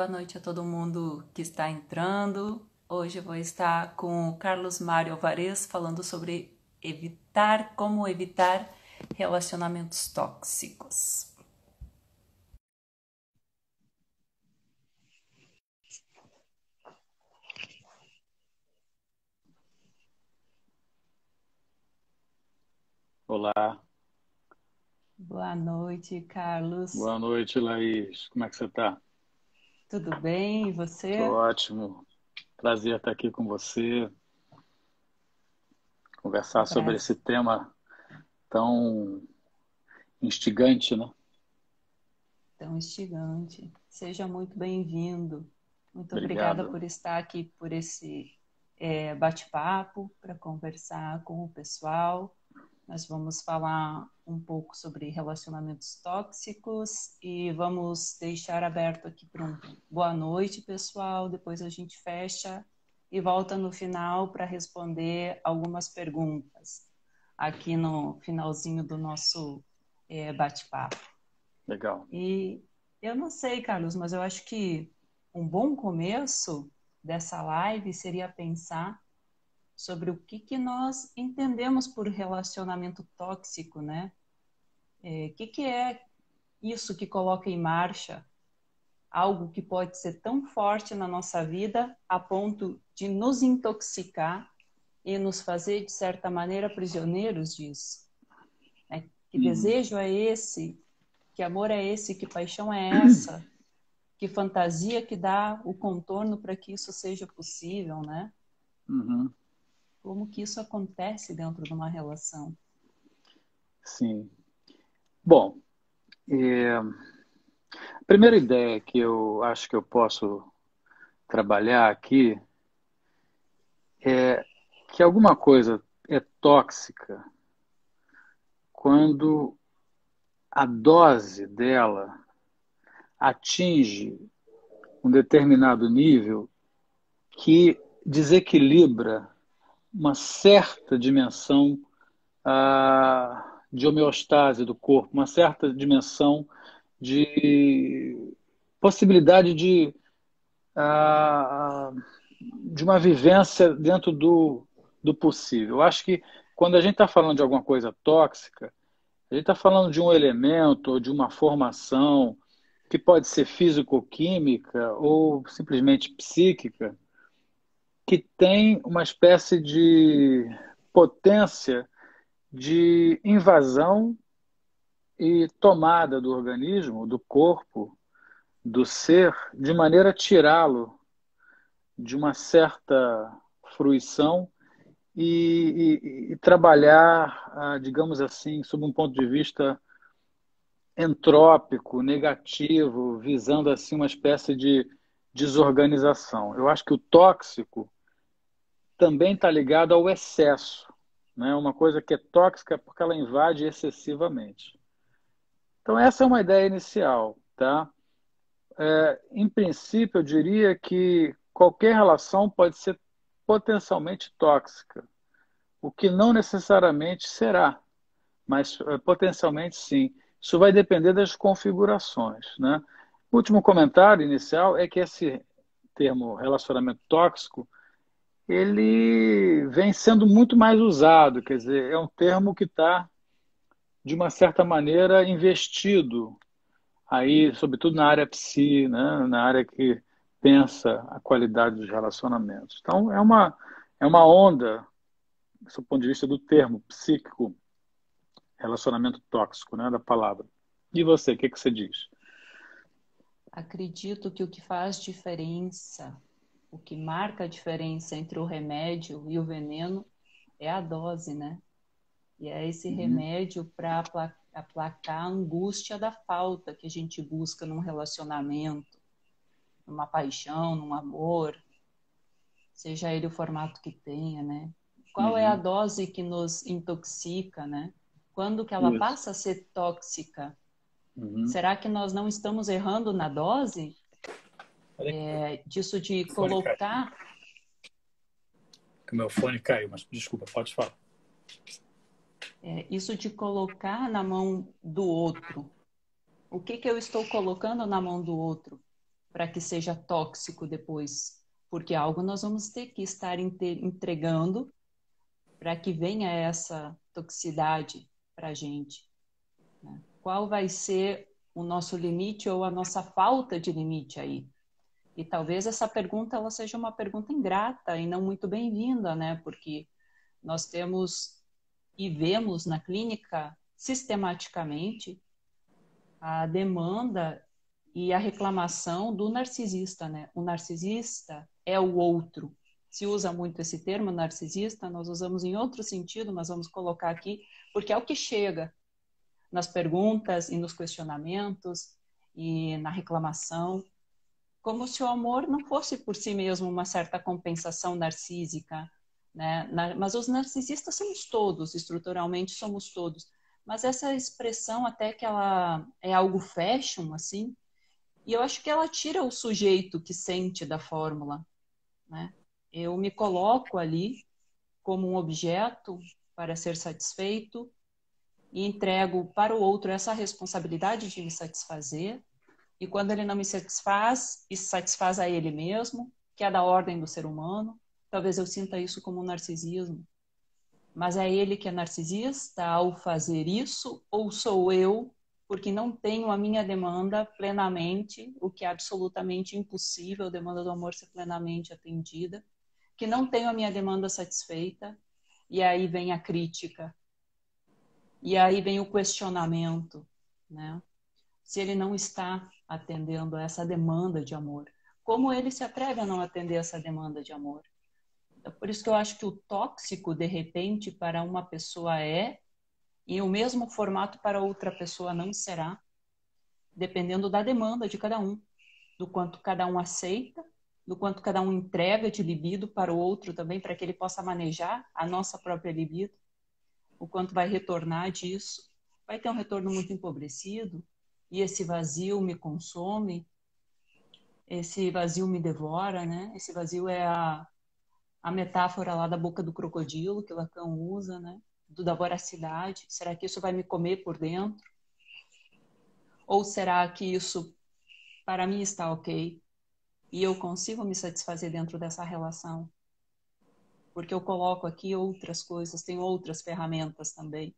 boa noite a todo mundo que está entrando. Hoje eu vou estar com o Carlos Mário Alvarez falando sobre como evitar relacionamentos tóxicos. Olá, Boa noite, Carlos. boa noite, Laís. Como é que você está? Tudo bem? E Tô você? ótimo. Prazer estar aqui com você, Um conversar sobre prazer esse tema tão instigante, né? tão instigante. Seja muito bem-vindo. Muito obrigada Obrigado. por estar aqui por esse bate-papo para conversar com o pessoal. Nós vamos falar um pouco sobre relacionamentos tóxicos e vamos deixar aberto aqui para um boa noite, pessoal. Depois a gente fecha e volta no final para responder algumas perguntas aqui no finalzinho do nosso bate-papo. Legal. E eu não sei, Carlos, mas eu acho que um bom começo dessa live seria pensar sobre o que nós entendemos por relacionamento tóxico, né? O que é isso que coloca em marcha algo que pode ser tão forte na nossa vida a ponto de nos intoxicar e nos fazer, de certa maneira, prisioneiros disso? Né? Que Uhum, desejo é esse? Que amor é esse? Que paixão é essa? Que fantasia que dá o contorno para que isso seja possível, né? uhum, Como que isso acontece dentro de uma relação? sim. Bom, a primeira ideia que eu acho que eu posso trabalhar aqui é que alguma coisa é tóxica quando a dose dela atinge um determinado nível que desequilibra uma certa dimensão de homeostase do corpo, uma certa dimensão de possibilidade de uma vivência dentro do possível. Eu acho que quando a gente está falando de alguma coisa tóxica, a gente está falando de um elemento ou de uma formação que pode ser físico-química ou simplesmente psíquica, que tem uma espécie de potência de invasão e tomada do organismo, do corpo, do ser, de maneira a tirá-lo de uma certa fruição e trabalhar, digamos assim, sob um ponto de vista entrópico, negativo, visando assim uma espécie de desorganização. Eu acho que o tóxico também está ligado ao excesso, né? Uma coisa que é tóxica é porque ela invade excessivamente. Então, essa é uma ideia inicial, tá? Em princípio, eu diria que qualquer relação pode ser potencialmente tóxica, o que não necessariamente será, mas potencialmente sim. Isso vai depender das configurações, né? O último comentário inicial é que esse termo relacionamento tóxico ele vem sendo muito mais usado, quer dizer, é um termo que está, de uma certa maneira, investido aí, sobretudo na área psi, né? Na área que pensa a qualidade dos relacionamentos. Então, é uma onda, do ponto de vista do termo psíquico, relacionamento tóxico, né? Da palavra. E você, o que você diz? Acredito que o que faz diferença, o que marca a diferença entre o remédio e o veneno é a dose, né? E é esse Uhum. remédio para aplacar a angústia da falta que a gente busca num relacionamento, numa paixão, num amor, seja ele o formato que tenha, né? Qual é a Uhum. dose que nos intoxica, né? Quando que ela Isso. passa a ser tóxica? Uhum. Será que nós não estamos errando na dose? Peraí, Disso de o fone caiu. colocar, Que o meu fone caiu, mas desculpa, pode falar. isso de colocar na mão do outro. O que eu estou colocando na mão do outro? para que seja tóxico depois? Porque algo nós vamos ter que estar entregando para que venha essa toxicidade para a gente, né? Qual vai ser o nosso limite ou a nossa falta de limite aí? E talvez essa pergunta ela seja uma pergunta ingrata e não muito bem-vinda, né? Porque nós temos e vemos na clínica sistematicamente a demanda e a reclamação do narcisista, né? O narcisista é o outro. Se usa muito esse termo narcisista, nós usamos em outro sentido, mas vamos colocar aqui, porque é o que chega nas perguntas e nos questionamentos e na reclamação, como se o amor não fosse por si mesmo uma certa compensação narcísica, né? Mas os narcisistas somos todos, estruturalmente somos todos. Mas essa expressão até que ela é algo fashion, assim, e eu acho que ela tira o sujeito que sente da fórmula, né? Eu me coloco ali como um objeto para ser satisfeito e entrego para o outro essa responsabilidade de me satisfazer. E quando ele não me satisfaz, isso satisfaz a ele mesmo, que é da ordem do ser humano. Talvez eu sinta isso como um narcisismo. Mas é ele que é narcisista ao fazer isso, ou sou eu, porque não tenho a minha demanda plenamente, o que é absolutamente impossível, a demanda do amor ser plenamente atendida, que não tenho a minha demanda satisfeita, e aí vem a crítica, e aí vem o questionamento, né? Se ele não está atendendo a essa demanda de amor, como ele se atreve a não atender essa demanda de amor? Então, por isso que eu acho que o tóxico, de repente, para uma pessoa é, e o mesmo formato para outra pessoa não será, dependendo da demanda de cada um, do quanto cada um aceita, do quanto cada um entrega de libido para o outro também, para que ele possa manejar a nossa própria libido, o quanto vai retornar disso. Vai ter um retorno muito empobrecido, e esse vazio me consome, esse vazio me devora, né? Esse vazio é a metáfora lá da boca do crocodilo que Lacan usa, né? Da voracidade. Será que isso vai me comer por dentro? Ou será que isso, para mim, está ok? E eu consigo me satisfazer dentro dessa relação? Porque eu coloco aqui outras coisas, tem outras ferramentas também.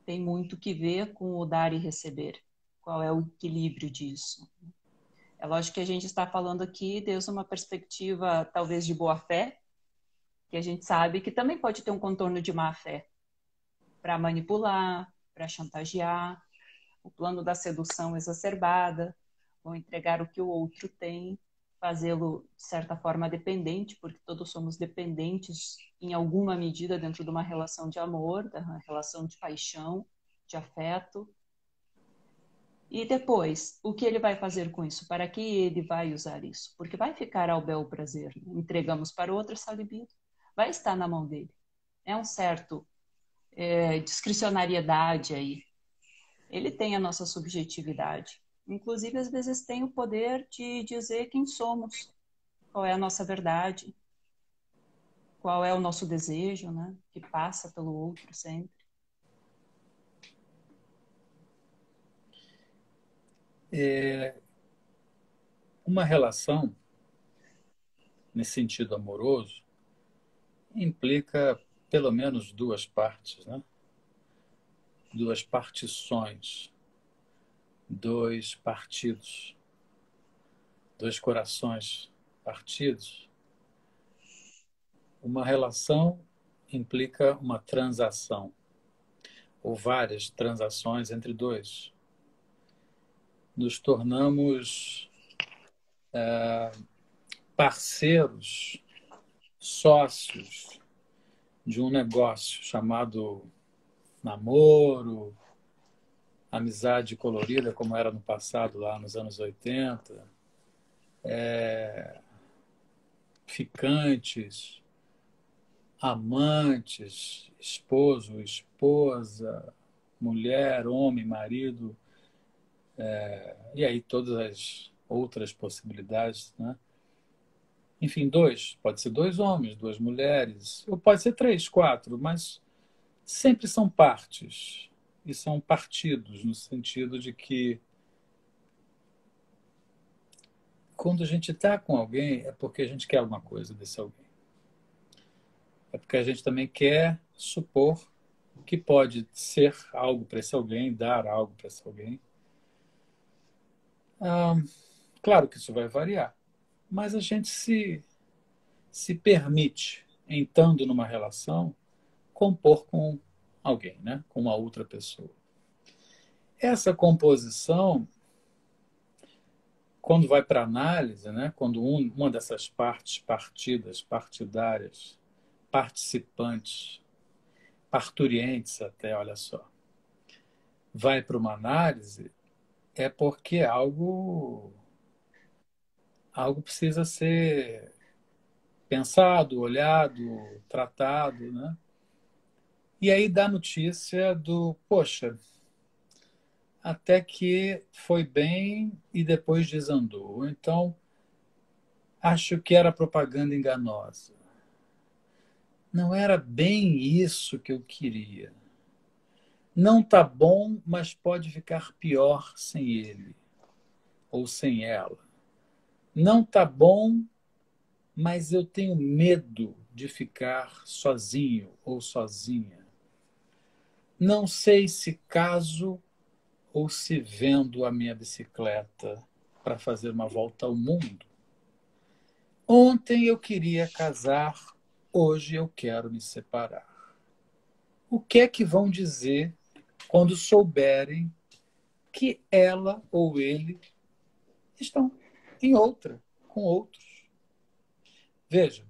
Tem muito que ver com o dar e receber. Qual é o equilíbrio disso? É lógico que a gente está falando aqui desde uma perspectiva, talvez, de boa-fé, que a gente sabe que também pode ter um contorno de má-fé para manipular, para chantagear, o plano da sedução exacerbada, vão entregar o que o outro tem, fazê-lo, de certa forma, dependente, porque todos somos dependentes em alguma medida dentro de uma relação de amor, da relação de paixão, de afeto. E depois, o que ele vai fazer com isso? Para que ele vai usar isso? Porque vai ficar ao bel prazer. Né? Entregamos para outro essa libido. Vai estar na mão dele. É um certo discricionariedade aí. Ele tem a nossa subjetividade. Inclusive, às vezes, tem o poder de dizer quem somos, qual é a nossa verdade, qual é o nosso desejo, né? Que passa pelo outro sempre. Uma relação, nesse sentido amoroso, implica pelo menos duas partes, né? Duas partições, dois partidos, dois corações partidos. Uma relação implica uma transação, ou várias transações entre dois. Nos tornamos parceiros, sócios de um negócio chamado namoro, amizade colorida, como era no passado, lá nos anos 80, ficantes, amantes, esposo, esposa, mulher, homem, marido, e aí todas as outras possibilidades, né? Enfim, dois, pode ser dois homens, duas mulheres, ou pode ser três, quatro, mas sempre são partes e são partidos, no sentido de que quando a gente está com alguém, é porque a gente quer alguma coisa desse alguém. É porque a gente também quer supor que pode ser algo para esse alguém, dar algo para esse alguém. Ah, claro que isso vai variar, mas a gente se permite, entrando numa relação, compor com alguém, né? Com uma outra pessoa. Essa composição, quando vai para análise, né? Quando uma dessas partes partidárias, participantes, parturientes até, olha só, vai para uma análise, é porque algo precisa ser pensado, olhado, tratado, né? E aí dá notícia do, poxa, até que foi bem e depois desandou. Então, acho que era propaganda enganosa. Não era bem isso que eu queria. Não tá bom, mas pode ficar pior sem ele ou sem ela. Não tá bom, mas eu tenho medo de ficar sozinho ou sozinha. Não sei se caso ou se vendo a minha bicicleta para fazer uma volta ao mundo. Ontem eu queria casar, hoje eu quero me separar. O que é que vão dizer quando souberem que ela ou ele estão em outra, com outros? Veja,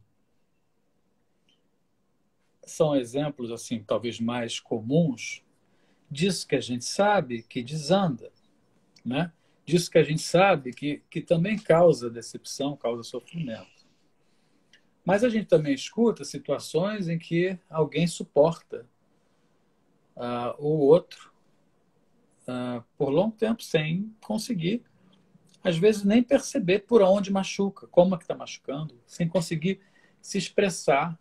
são exemplos assim, talvez mais comuns disso que a gente sabe que desanda, né? Disso que a gente sabe que também causa decepção, causa sofrimento. Mas a gente também escuta situações em que alguém suporta o outro por longo tempo sem conseguir, às vezes, nem perceber por onde machuca, como é que está machucando, sem conseguir se expressar,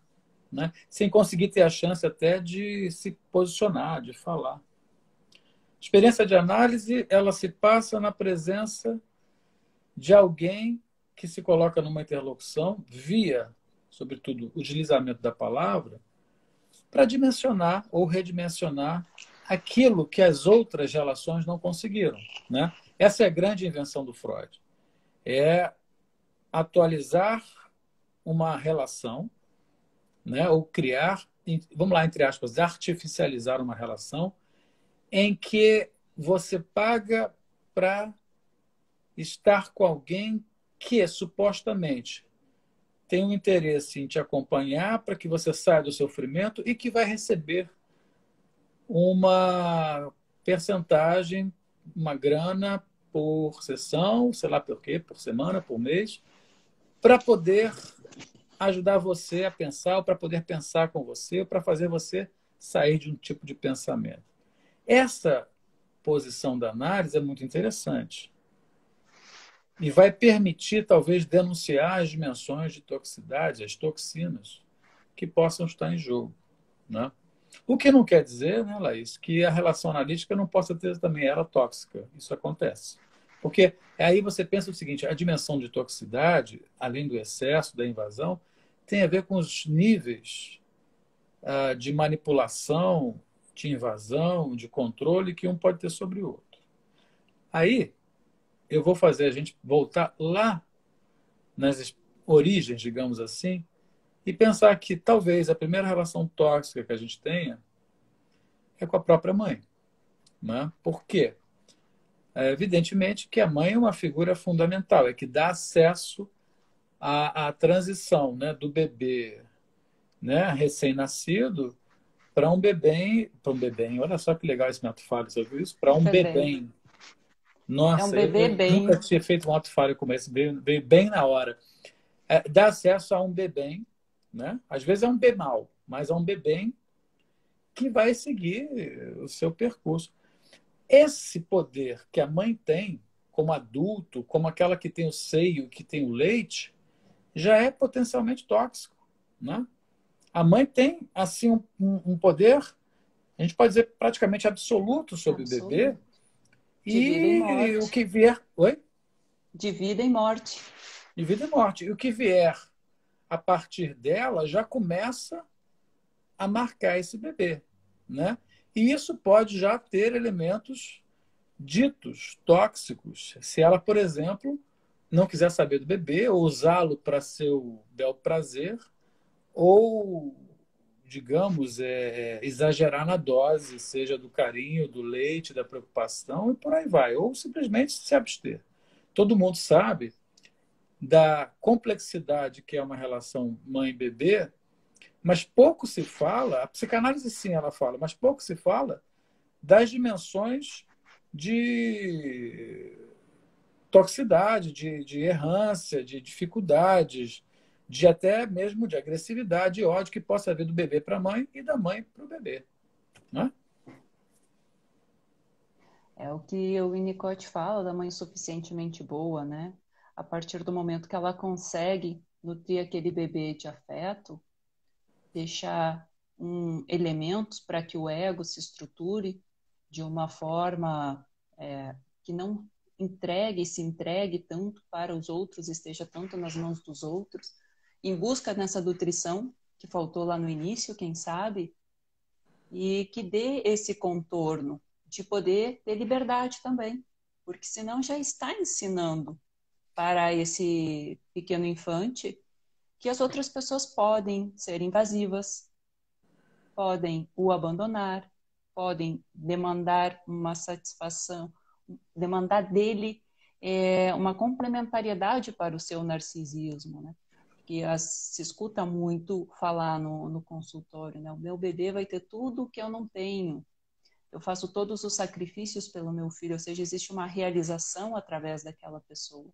né? Sem conseguir ter a chance até de se posicionar, de falar. A experiência de análise, ela se passa na presença de alguém que se coloca numa interlocução via, sobretudo, o deslizamento da palavra, para dimensionar ou redimensionar aquilo que as outras relações não conseguiram, né? Essa é a grande invenção do Freud. É atualizar uma relação, né? Ou criar, vamos lá, entre aspas, artificializar uma relação em que você paga para estar com alguém que supostamente tem um interesse em te acompanhar para que você saia do sofrimento e que vai receber uma percentagem, uma grana por sessão, sei lá por quê, por semana, por mês, para poder ajudar você a pensar, ou para poder pensar com você, ou para fazer você sair de um tipo de pensamento. Essa posição da análise é muito interessante e vai permitir, talvez, denunciar as dimensões de toxicidade, as toxinas que possam estar em jogo, né? O que não quer dizer, né, Laís, que a relação analítica não possa ter também ela tóxica. Isso acontece. Porque aí você pensa o seguinte, a dimensão de toxicidade, além do excesso, da invasão, tem a ver com os níveis de manipulação, de invasão, de controle que um pode ter sobre o outro. Aí eu vou fazer a gente voltar lá nas origens, digamos assim, e pensar que talvez a primeira relação tóxica que a gente tenha é com a própria mãe. Né? Por quê? Evidentemente que a mãe é uma figura fundamental, é que dá acesso à transição, né, do bebê, né, recém-nascido para um bebê. Olha só que legal esse ato-falho, você viu isso? Para um Bebê. bebê. É um Nossa, bebê eu nunca bem. tinha feito um ato-falho como esse, veio bem na hora. Dá acesso a um bebê, né? Às vezes é um bemal, mas é um bebê que vai seguir o seu percurso. Esse poder que a mãe tem, como adulto, como aquela que tem o seio, que tem o leite, já é potencialmente tóxico, né? A mãe tem, assim, um poder, a gente pode dizer, praticamente absoluto sobre o bebê, Absoluto. De vida e e o morte. que vier... Oi? De vida e morte. De vida e morte. E o que vier a partir dela já começa a marcar esse bebê, né? E isso pode já ter elementos ditos tóxicos. Se ela, por exemplo, não quiser saber do bebê, ou usá-lo para seu bel prazer, ou, digamos, exagerar na dose, seja do carinho, do leite, da preocupação, e por aí vai. Ou simplesmente se abster. Todo mundo sabe da complexidade que é uma relação mãe-bebê, mas pouco se fala, a psicanálise sim ela fala, mas pouco se fala das dimensões de toxicidade, de errância, de dificuldades, de até mesmo de agressividade e ódio que possa haver do bebê para a mãe e da mãe para o bebê. Né? É o que o Winnicott fala da mãe suficientemente boa, né? A partir do momento que ela consegue nutrir aquele bebê de afeto, deixar elementos para que o ego se estruture de uma forma que não se entregue tanto para os outros, esteja tanto nas mãos dos outros, em busca dessa nutrição que faltou lá no início, quem sabe, e que dê esse contorno de poder ter liberdade também, porque senão já está ensinando para esse pequeno infante que as outras pessoas podem ser invasivas, podem o abandonar, podem demandar uma satisfação, demandar dele uma complementariedade para o seu narcisismo, né? Que se escuta muito falar no consultório, né? O meu bebê vai ter tudo que eu não tenho. Eu faço todos os sacrifícios pelo meu filho, ou seja, existe uma realização através daquela pessoa.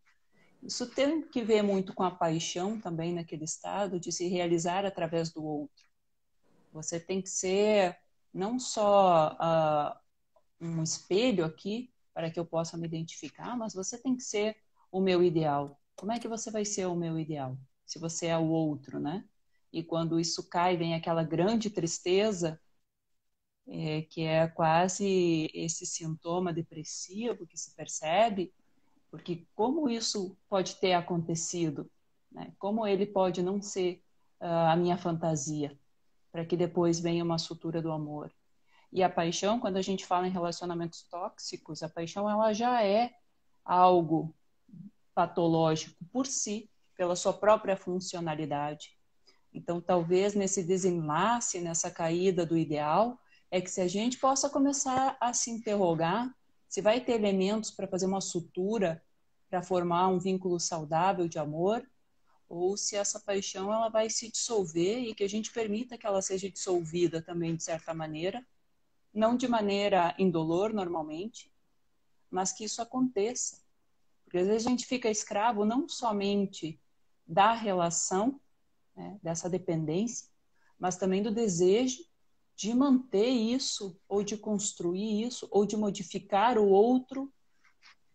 Isso tem que ver muito com a paixão também naquele estado de se realizar através do outro. Você tem que ser não só um espelho aqui para que eu possa me identificar, mas você tem que ser o meu ideal. Como é que você vai ser o meu ideal? Se você é o outro, né? E quando isso cai, vem aquela grande tristeza, que é quase esse sintoma depressivo que se percebe, porque como isso pode ter acontecido? Né? Como ele pode não ser a minha fantasia? Para que depois venha uma sutura do amor. E a paixão, quando a gente fala em relacionamentos tóxicos, a paixão ela já é algo patológico por si, pela sua própria funcionalidade. Então, talvez nesse desenlace, nessa caída do ideal, é que se a gente possa começar a se interrogar se vai ter elementos para fazer uma sutura, para formar um vínculo saudável de amor, ou se essa paixão ela vai se dissolver e que a gente permita que ela seja dissolvida também de certa maneira, não de maneira indolor normalmente, mas que isso aconteça. Porque às vezes a gente fica escravo não somente da relação, né, dessa dependência, mas também do desejo de manter isso, ou de construir isso, ou de modificar o outro.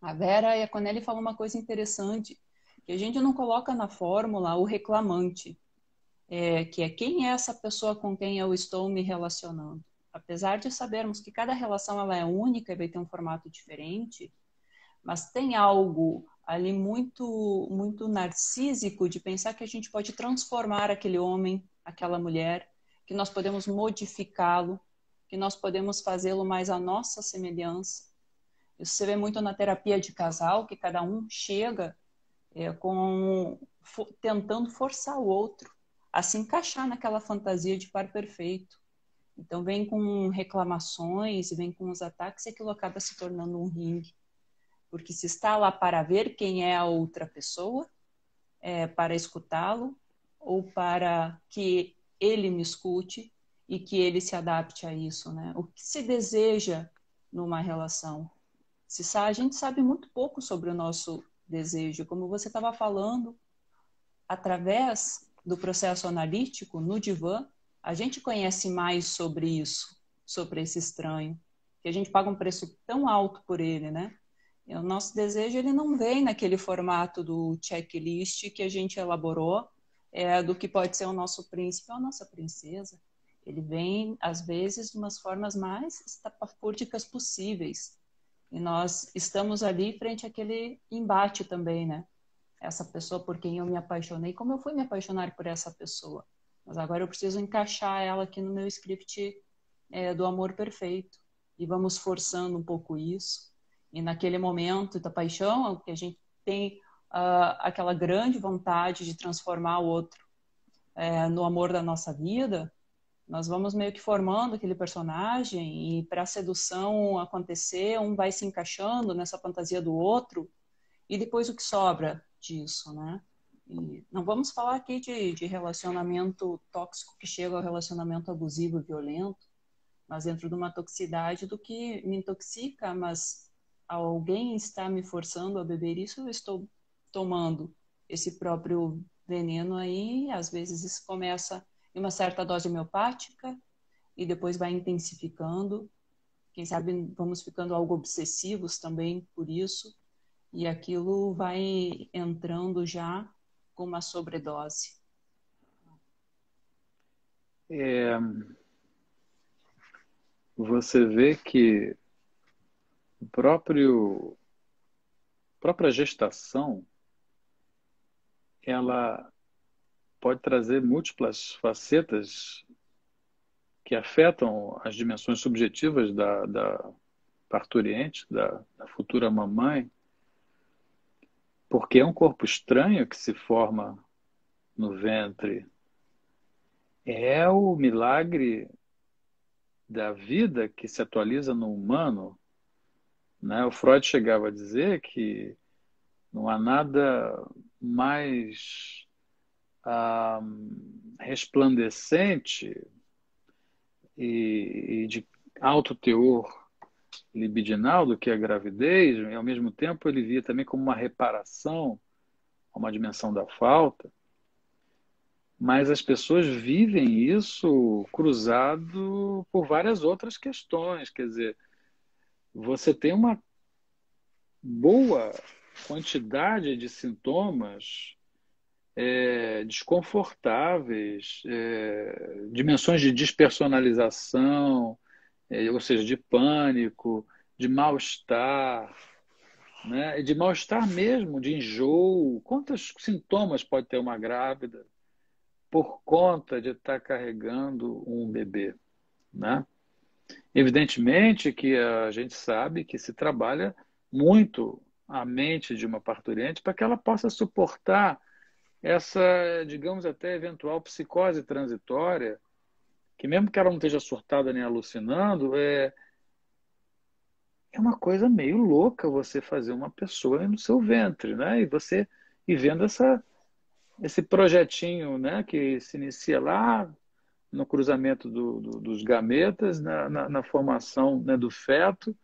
A Vera Iaconelli falou uma coisa interessante, que a gente não coloca na fórmula o reclamante, que é quem é essa pessoa com quem eu estou me relacionando. Apesar de sabermos que cada relação ela é única e vai ter um formato diferente, mas tem algo ali muito narcísico de pensar que a gente pode transformar aquele homem, aquela mulher, que nós podemos modificá-lo, que nós podemos fazê-lo mais à nossa semelhança. Isso você vê muito na terapia de casal, que cada um chega tentando forçar o outro a se encaixar naquela fantasia de par perfeito. Então vem com reclamações, vem com os ataques e aquilo acaba se tornando um ringue. Porque se está lá para ver quem é a outra pessoa, para escutá-lo, ou para que ele me escute e que ele se adapte a isso, né? O que se deseja numa relação? A gente sabe muito pouco sobre o nosso desejo. Como você estava falando, através do processo analítico, no divã, a gente conhece mais sobre isso, sobre esse estranho, que a gente paga um preço tão alto por ele, né? E o nosso desejo ele não vem naquele formato do checklist que a gente elaborou, do que pode ser o nosso príncipe ou a nossa princesa. Ele vem, às vezes, de umas formas mais estapafúrdicas possíveis. E nós estamos ali frente àquele embate também, né? Essa pessoa por quem eu me apaixonei, como eu fui me apaixonar por essa pessoa. Mas agora eu preciso encaixar ela aqui no meu script do amor perfeito. E vamos forçando um pouco isso. E naquele momento da paixão, que a gente tem aquela grande vontade de transformar o outro no amor da nossa vida, nós vamos meio que formando aquele personagem e para a sedução acontecer, um vai se encaixando nessa fantasia do outro e depois o que sobra disso, né? E não vamos falar aqui de relacionamento tóxico que chega ao relacionamento abusivo e violento, mas dentro de uma toxicidade do que me intoxica, mas alguém está me forçando a beber isso, eu estou tomando esse próprio veneno aí, às vezes isso começa em uma certa dose homeopática e depois vai intensificando. Quem sabe vamos ficando algo obsessivos também por isso, e aquilo vai entrando já com uma sobredose. Você vê que a própria gestação, ela pode trazer múltiplas facetas que afetam as dimensões subjetivas da parturiente, da futura mamãe, porque é um corpo estranho que se forma no ventre. É o milagre da vida que se atualiza no humano, né? O Freud chegava a dizer que não há nada mais resplandecente e de alto teor libidinal do que a gravidez, e ao mesmo tempo ele via também como uma reparação a uma dimensão da falta, mas as pessoas vivem isso cruzado por várias outras questões, quer dizer, você tem uma boa quantidade de sintomas desconfortáveis, dimensões de despersonalização, ou seja, de pânico, de mal-estar, né? E de mal-estar mesmo, de enjoo. Quantos sintomas pode ter uma grávida por conta de estar carregando um bebê, né? Evidentemente que a gente sabe que se trabalha muito a mente de uma parturiente para que ela possa suportar essa, digamos, até eventual psicose transitória, que mesmo que ela não esteja surtada nem alucinando, é uma coisa meio louca você fazer uma pessoa no seu ventre, né? E vendo esse projetinho, né, que se inicia lá no cruzamento dos gametas, na formação, né, do feto,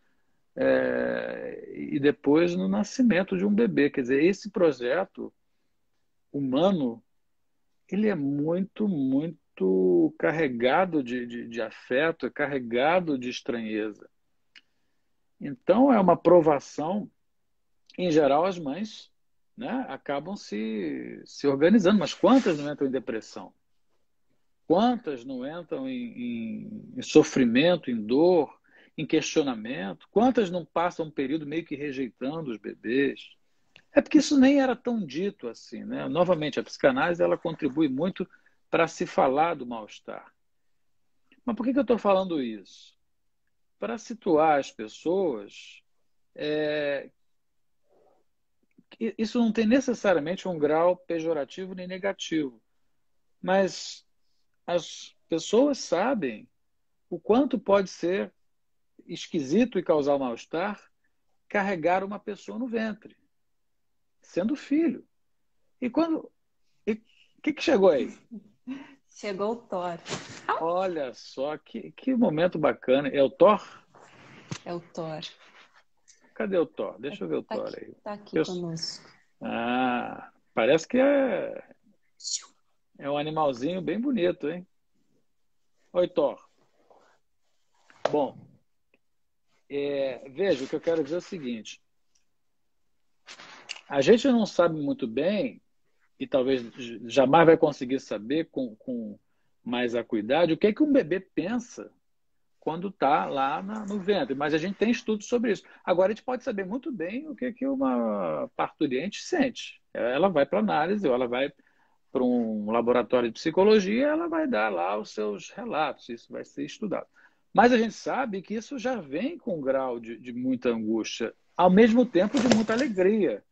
e depois no nascimento de um bebê. Quer dizer, esse projeto humano, ele é muito, muito carregado de afeto, é carregado de estranheza. Então, é uma provação. Em geral, as mães, né, acabam se organizando, mas quantas não entram em depressão? Quantas não entram em sofrimento, em dor, em questionamento? Quantas não passam um período meio que rejeitando os bebês? É porque isso nem era tão dito assim, né? Novamente, a psicanálise ela contribui muito para se falar do mal-estar. Mas por que eu estou falando isso? Para situar as pessoas, isso não tem necessariamente um grau pejorativo nem negativo, mas as pessoas sabem o quanto pode ser esquisito e causar mal-estar carregar uma pessoa no ventre, sendo filho. E quando. O que chegou aí? Chegou o Thor. Olha só, que momento bacana. É o Thor? É o Thor. Cadê o Thor? Deixa eu ver o Thor aí. Tá aqui conosco. Ah, parece que é um animalzinho bem bonito, hein? Oi, Thor. Bom, veja, o que eu quero dizer é o seguinte. A gente não sabe muito bem, e talvez jamais vai conseguir saber com mais acuidade, o que é que um bebê pensa quando está lá no ventre. Mas a gente tem estudos sobre isso. Agora, a gente pode saber muito bem o que uma parturiente sente. Ela vai para análise, ou ela vai para um laboratório de psicologia, ela vai dar lá os seus relatos, isso vai ser estudado. Mas a gente sabe que isso já vem com um grau de muita angústia, ao mesmo tempo de muita alegria,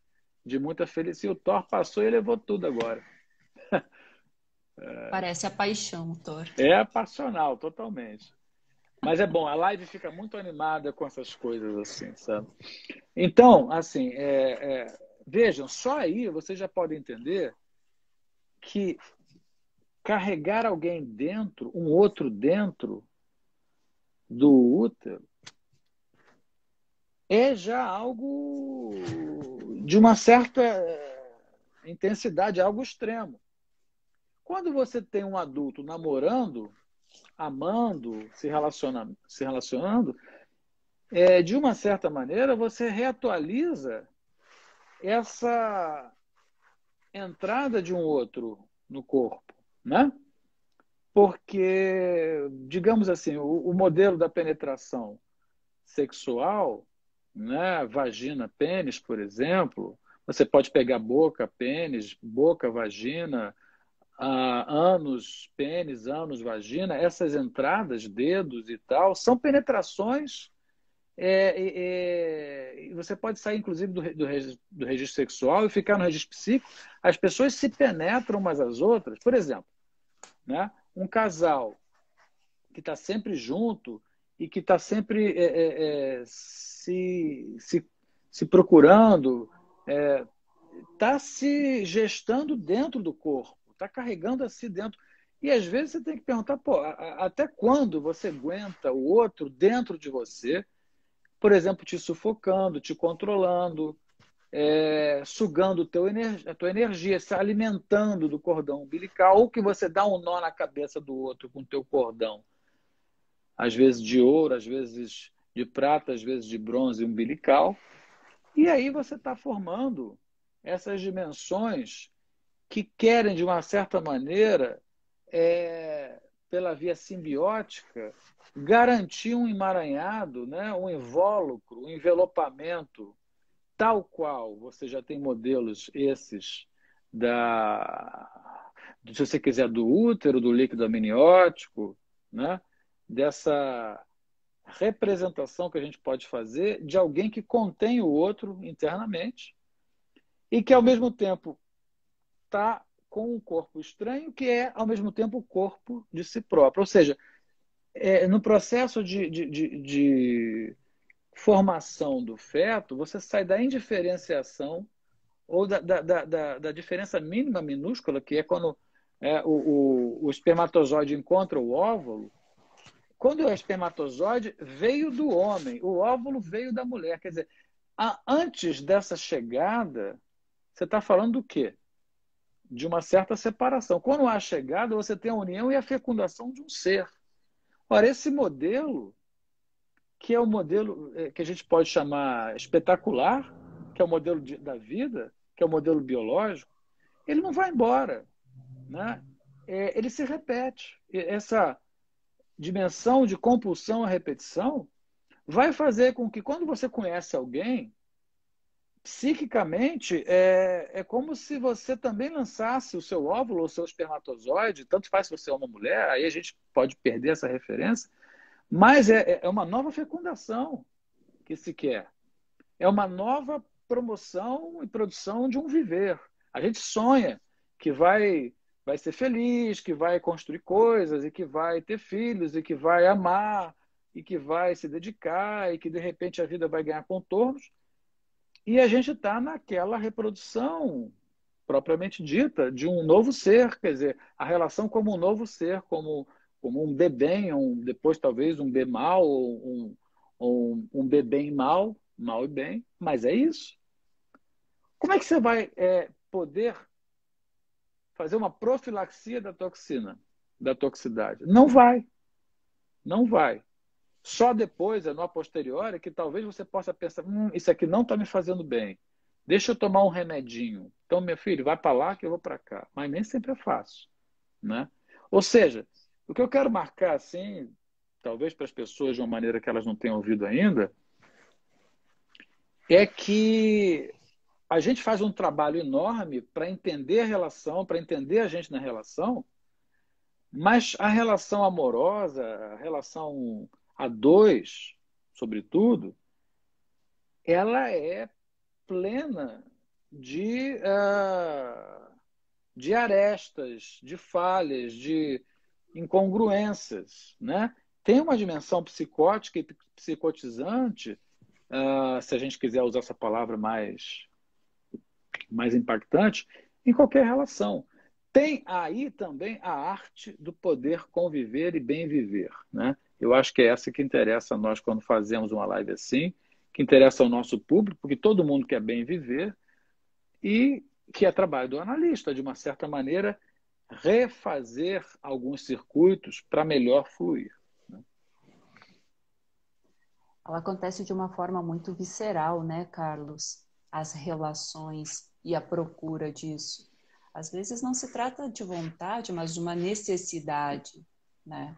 de muita felicidade. O Thor passou e levou tudo agora. Parece a paixão, Thor. É passional, totalmente. Mas é bom, a live fica muito animada com essas coisas assim, sabe? Então, assim, vejam, só aí você já pode entender que carregar alguém dentro, um outro dentro do útero, é já algo de uma certa intensidade, algo extremo. Quando você tem um adulto namorando, amando, se relacionando, de uma certa maneira, você reatualiza essa entrada de um outro no corpo, né? Porque, digamos assim, o modelo da penetração sexual, né, vagina, pênis, por exemplo, você pode pegar boca, pênis, boca, vagina, ânus, pênis, ânus, vagina, essas entradas, dedos e tal, são penetrações. Você pode sair, inclusive, do registro sexual e ficar no registro psíquico. As pessoas se penetram umas às outras. Por exemplo, né, um casal que está sempre junto e que está sempre se procurando, está se gestando dentro do corpo, está carregando a si dentro. E às vezes você tem que perguntar, pô, até quando você aguenta o outro dentro de você, por exemplo, te sufocando, te controlando, sugando a tua energia, se alimentando do cordão umbilical, ou que você dá um nó na cabeça do outro com o teu cordão, às vezes de ouro, às vezes de prata, às vezes de bronze umbilical. E aí você está formando essas dimensões que querem, de uma certa maneira, pela via simbiótica, garantir um emaranhado, né? Um invólucro, um envelopamento, tal qual você já tem modelos esses se você quiser, do útero, do líquido amniótico, né? Dessa representação que a gente pode fazer de alguém que contém o outro internamente e que, ao mesmo tempo, está com um corpo estranho, que é, ao mesmo tempo, o corpo de si próprio. Ou seja, no processo de formação do feto, você sai da indiferenciação ou da diferença mínima, minúscula, que é quando o espermatozoide encontra o óvulo. Quando o espermatozoide veio do homem, o óvulo veio da mulher. Quer dizer, antes dessa chegada, você está falando do quê? De uma certa separação. Quando há chegada, você tem a união e a fecundação de um ser. Ora, esse modelo, que é o modelo que a gente pode chamar espetacular, que é o modelo da vida, que é o modelo biológico, ele não vai embora, né? Ele se repete. Essa dimensão de compulsão à repetição vai fazer com que, quando você conhece alguém, psiquicamente, é como se você também lançasse o seu óvulo ou o seu espermatozoide, tanto faz se você é uma mulher, aí a gente pode perder essa referência, mas é uma nova fecundação que se quer. É uma nova promoção e produção de um viver. A gente sonha que vai ser feliz, que vai construir coisas, e que vai ter filhos, e que vai amar, e que vai se dedicar, e que de repente a vida vai ganhar contornos. E a gente está naquela reprodução propriamente dita de um novo ser, quer dizer, a relação como um novo ser, como um bebê, depois talvez um bebê mal, ou um bebê mal, mal e bem, mas é isso. Como é que você vai poder fazer uma profilaxia da toxina, da toxicidade? Não vai, não vai. Só depois, no a posteriori, que talvez você possa pensar, isso aqui não está me fazendo bem. Deixa eu tomar um remedinho. Então, meu filho, vai para lá que eu vou para cá. Mas nem sempre é fácil, né? Ou seja, o que eu quero marcar, assim, talvez para as pessoas de uma maneira que elas não tenham ouvido ainda, é que a gente faz um trabalho enorme para entender a relação, para entender a gente na relação, mas a relação amorosa, a relação a dois, sobretudo, ela é plena de arestas, de falhas, de incongruências, né? Tem uma dimensão psicótica e psicotizante, se a gente quiser usar essa palavra mais impactante, em qualquer relação. Tem aí também a arte do poder conviver e bem viver, né? Eu acho que é essa que interessa a nós quando fazemos uma live assim, que interessa ao nosso público, porque todo mundo quer bem viver e que é trabalho do analista, de uma certa maneira, refazer alguns circuitos para melhor fluir. Ela acontece de uma forma muito visceral, né, Carlos? As relações e a procura disso. Às vezes não se trata de vontade, mas de uma necessidade, né?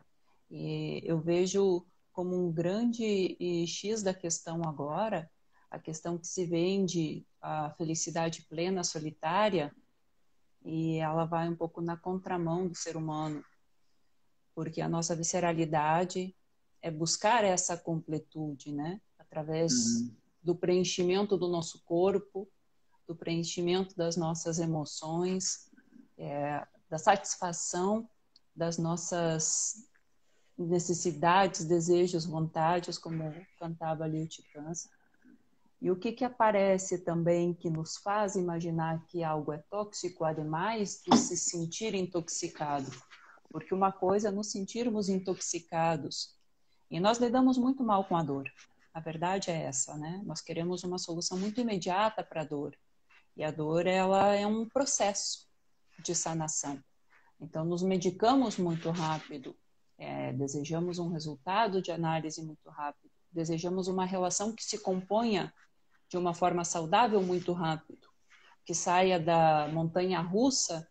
E eu vejo como um grande X da questão agora, a questão que se vende a felicidade plena solitária, e ela vai um pouco na contramão do ser humano, porque a nossa visceralidade é buscar essa completude, né? Através do preenchimento do nosso corpo, do preenchimento das nossas emoções, da satisfação das nossas necessidades, desejos, vontades, como cantava ali o Titãs. E o que aparece também que nos faz imaginar que algo é tóxico, ademais de se sentir intoxicado? Porque uma coisa é nos sentirmos intoxicados. E nós lidamos muito mal com a dor. A verdade é essa, né? Nós queremos uma solução muito imediata para a dor. E a dor, ela é um processo de sanação. Então, nos medicamos muito rápido, desejamos um resultado de análise muito rápido, desejamos uma relação que se componha de uma forma saudável muito rápido, que saia da montanha-russa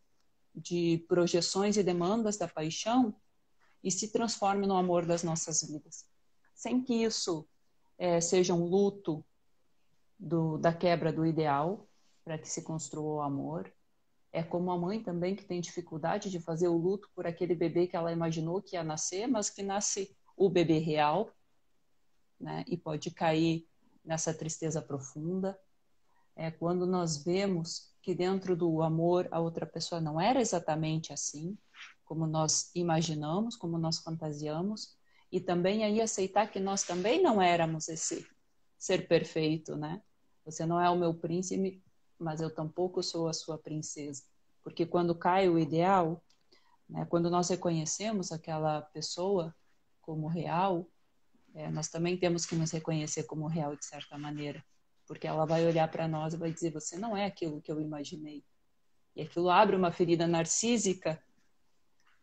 de projeções e demandas da paixão e se transforme no amor das nossas vidas. Sem que isso seja um luto da quebra do ideal para que se construa o amor. É como a mãe também que tem dificuldade de fazer o luto por aquele bebê que ela imaginou que ia nascer, mas que nasce o bebê real, né? E pode cair nessa tristeza profunda. É quando nós vemos que dentro do amor a outra pessoa não era exatamente assim, como nós imaginamos, como nós fantasiamos, e também aí aceitar que nós também não éramos esse ser perfeito, né? Você não é o meu príncipe, mas eu tampouco sou a sua princesa. Porque quando cai o ideal, né, quando nós reconhecemos aquela pessoa como real, nós também temos que nos reconhecer como real de certa maneira. Porque ela vai olhar para nós e vai dizer, você não é aquilo que eu imaginei. E aquilo abre uma ferida narcísica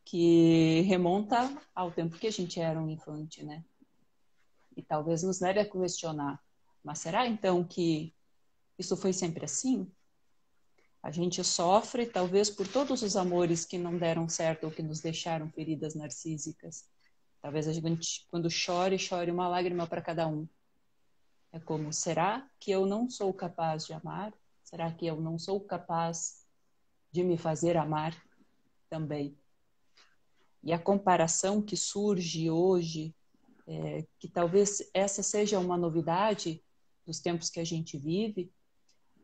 que remonta ao tempo que a gente era um infante, né? E talvez nos leve a questionar, mas será então que isso foi sempre assim? A gente sofre, talvez, por todos os amores que não deram certo ou que nos deixaram feridas narcísicas. Talvez a gente, quando chore uma lágrima para cada um. É como, será que eu não sou capaz de amar? Será que eu não sou capaz de me fazer amar também? E a comparação que surge hoje, que talvez essa seja uma novidade dos tempos que a gente vive,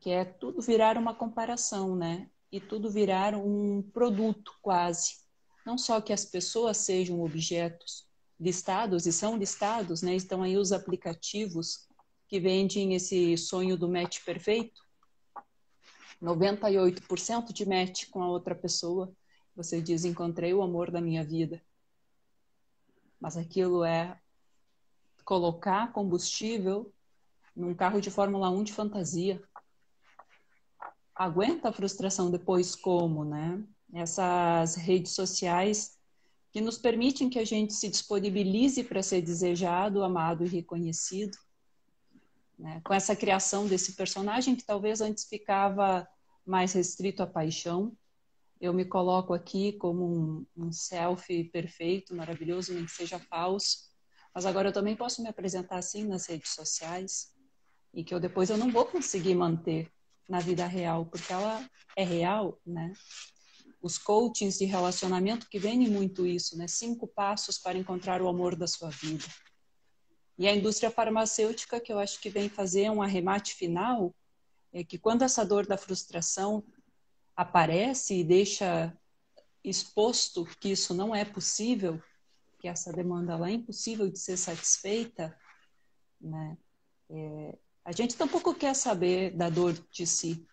que é tudo virar uma comparação, né? E tudo virar um produto quase. Não só que as pessoas sejam objetos listados, e são listados, né? Estão aí os aplicativos que vendem esse sonho do match perfeito. 98% de match com a outra pessoa. Você diz, encontrei o amor da minha vida. Mas aquilo é colocar combustível num carro de Fórmula 1 de fantasia. Aguenta a frustração depois como, né? Essas redes sociais que nos permitem que a gente se disponibilize para ser desejado, amado e reconhecido, né? Com essa criação desse personagem que talvez antes ficava mais restrito à paixão. Eu me coloco aqui como um selfie perfeito, maravilhoso, nem que seja falso, mas agora eu também posso me apresentar assim nas redes sociais e que depois eu não vou conseguir manter na vida real, porque ela é real, né? Os coachings de relacionamento que vendem muito isso, né? 5 passos para encontrar o amor da sua vida. E a indústria farmacêutica, que eu acho que vem fazer um arremate final, é que quando essa dor da frustração aparece e deixa exposto que isso não é possível, que essa demanda lá é impossível de ser satisfeita, né? A gente tampouco quer saber da dor de si,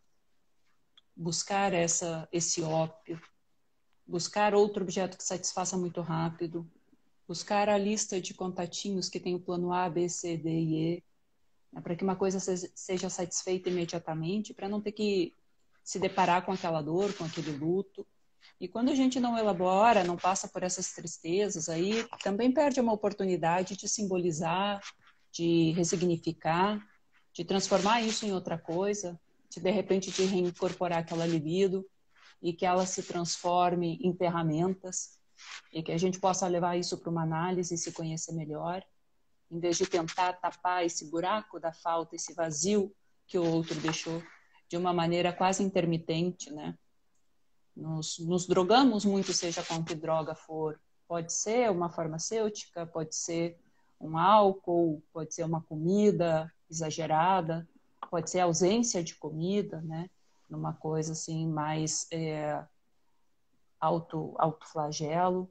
buscar esse ópio, buscar outro objeto que satisfaça muito rápido, buscar a lista de contatinhos que tem o plano A, B, C, D e E, né, para que uma coisa seja satisfeita imediatamente, para não ter que se deparar com aquela dor, com aquele luto. E quando a gente não elabora, não passa por essas tristezas, aí também perde uma oportunidade de simbolizar, de ressignificar, de transformar isso em outra coisa, de repente de reincorporar aquela libido e que ela se transforme em ferramentas e que a gente possa levar isso para uma análise e se conhecer melhor, em vez de tentar tapar esse buraco da falta, esse vazio que o outro deixou de uma maneira quase intermitente, né? Nos drogamos muito, seja com que droga for. Pode ser uma farmacêutica, pode ser um álcool, pode ser uma comida exagerada, pode ser ausência de comida, né? Numa coisa assim mais autoflagelo,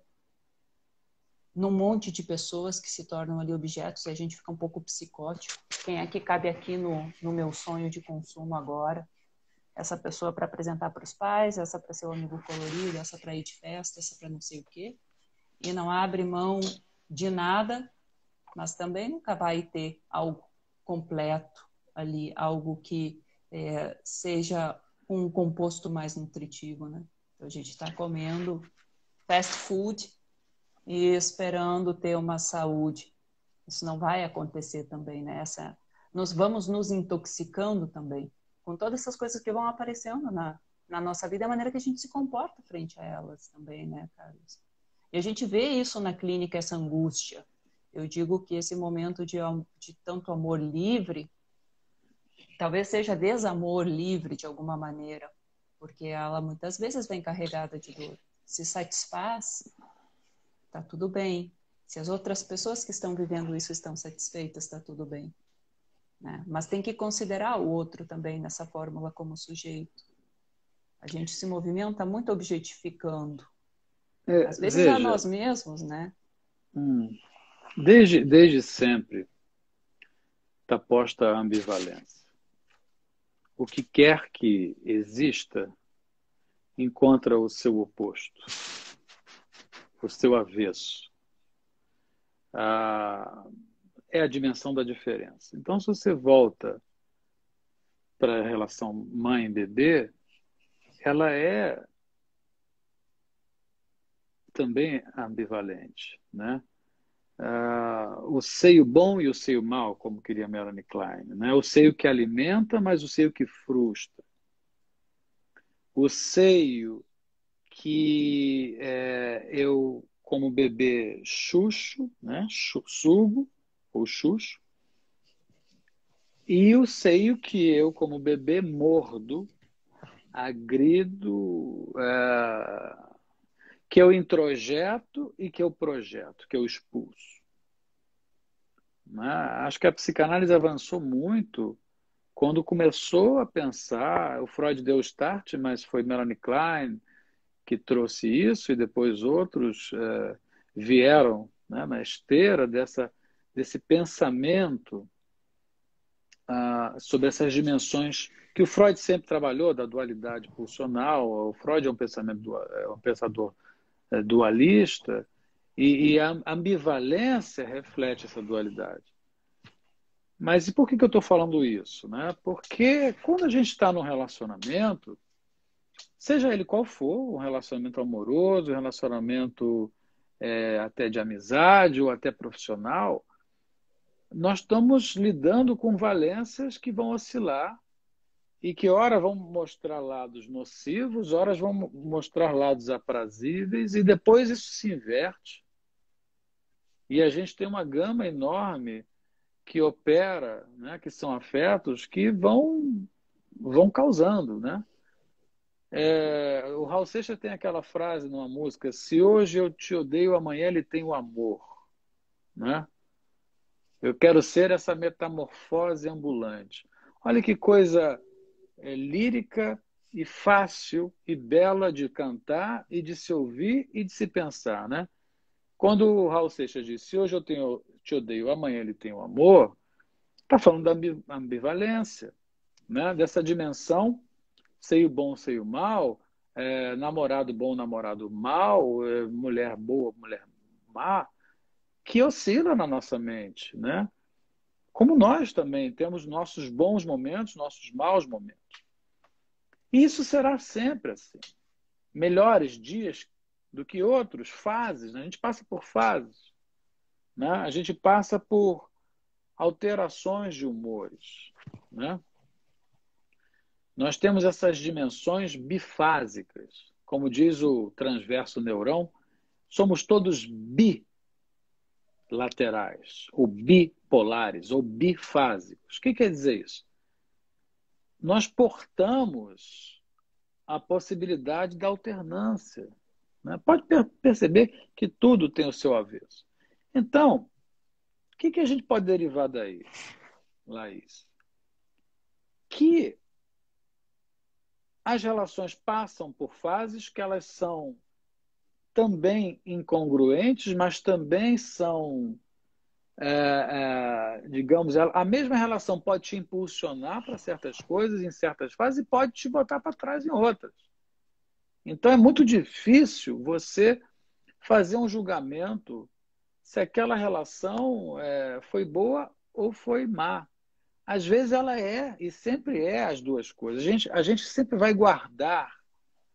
num monte de pessoas que se tornam ali objetos e a gente fica um pouco psicótico. Quem é que cabe aqui no meu sonho de consumo agora? Essa pessoa para apresentar para os pais, essa para ser o amigo colorido, essa para ir de festa, essa para não sei o quê. E não abre mão de nada, mas também nunca vai ter algo completo ali, algo que seja um composto mais nutritivo, né? Então, a gente está comendo fast food e esperando ter uma saúde. Isso não vai acontecer também, né? Nós vamos nos intoxicando também com todas essas coisas que vão aparecendo na nossa vida, a maneira que a gente se comporta frente a elas também, né, Carlos? E a gente vê isso na clínica, essa angústia. Eu digo que esse momento de tanto amor livre, talvez seja desamor livre de alguma maneira, porque ela muitas vezes vem carregada de dor. Se satisfaz, tá tudo bem. Se as outras pessoas que estão vivendo isso estão satisfeitas, tá tudo bem. Né? Mas tem que considerar o outro também nessa fórmula como sujeito. A gente se movimenta muito objetificando. Às vezes a Veja, nós mesmos, né? desde sempre está posta a ambivalência. O que quer que exista encontra o seu oposto, o seu avesso. É a dimensão da diferença. Então, se você volta para a relação mãe-bebê, ela é também ambivalente, né? O seio bom e o seio mau, como queria Melanie Klein, né? O seio que alimenta, mas o seio que frustra. O seio que eu, como bebê, chucho, né? Sugo ou chucho, e o seio que eu, como bebê, mordo, agrido, que eu introjeto e que eu projeto, que eu expulso. Né? Acho que a psicanálise avançou muito quando começou a pensar, o Freud deu o start, mas foi Melanie Klein que trouxe isso e depois outros vieram, né, na esteira desse pensamento sobre essas dimensões que o Freud sempre trabalhou, da dualidade pulsional. O Freud é um pensador dualista, e a ambivalência reflete essa dualidade. Mas e por que eu estou falando isso? Né? Porque quando a gente está num relacionamento, seja ele qual for, um relacionamento amoroso, um relacionamento até de amizade ou até profissional, nós estamos lidando com valências que vão oscilar e que ora vão mostrar lados nocivos, ora vão mostrar lados aprazíveis, e depois isso se inverte. E a gente tem uma gama enorme que opera, né, que são afetos que vão causando, né? O Raul Seixas tem aquela frase numa música: se hoje eu te odeio, amanhã ele tem o amor, né? Eu quero ser essa metamorfose ambulante. Olha que coisa lírica e fácil e bela de cantar e de se ouvir e de se pensar, né? Quando o Raul Seixas diz: se hoje te odeio, amanhã ele tem o amor, está falando da ambivalência, né? Dessa dimensão, sei o bom, sei o mal, namorado bom, namorado mal, mulher boa, mulher má, que oscila na nossa mente, né? Como nós também temos nossos bons momentos, nossos maus momentos. E isso será sempre assim. Melhores dias do que outros, fases, né? A gente passa por fases, né? A gente passa por alterações de humores, né? Nós temos essas dimensões bifásicas. Como diz o transverso neurão, somos todos bilaterais, ou bipolares, ou bifásicos. O que quer dizer isso? Nós portamos a possibilidade da alternância, né? Pode perceber que tudo tem o seu avesso. Então, o que a gente pode derivar daí, Laís? Que as relações passam por fases que elas são também incongruentes, mas também são, digamos, a mesma relação pode te impulsionar para certas coisas em certas fases e pode te botar para trás em outras. Então é muito difícil você fazer um julgamento se aquela relação foi boa ou foi má. Às vezes ela é, e sempre é as duas coisas. A gente sempre vai guardar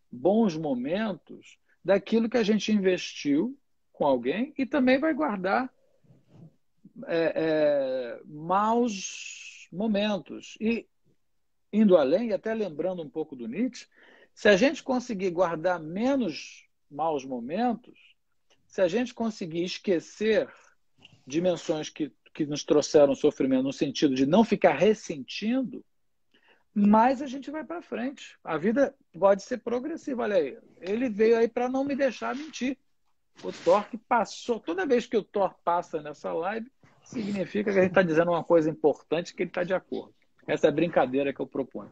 bons momentos daquilo que a gente investiu com alguém e também vai guardar maus momentos. E indo além, e até lembrando um pouco do Nietzsche, se a gente conseguir guardar menos maus momentos, se a gente conseguir esquecer dimensões que nos trouxeram sofrimento no sentido de não ficar ressentindo, mais a gente vai para frente. A vida pode ser progressiva. Olha aí, ele veio aí para não me deixar mentir. O Thor que passou, toda vez que o Thor passa nessa live, significa que a gente está dizendo uma coisa importante que ele está de acordo. Essa é a brincadeira que eu proponho.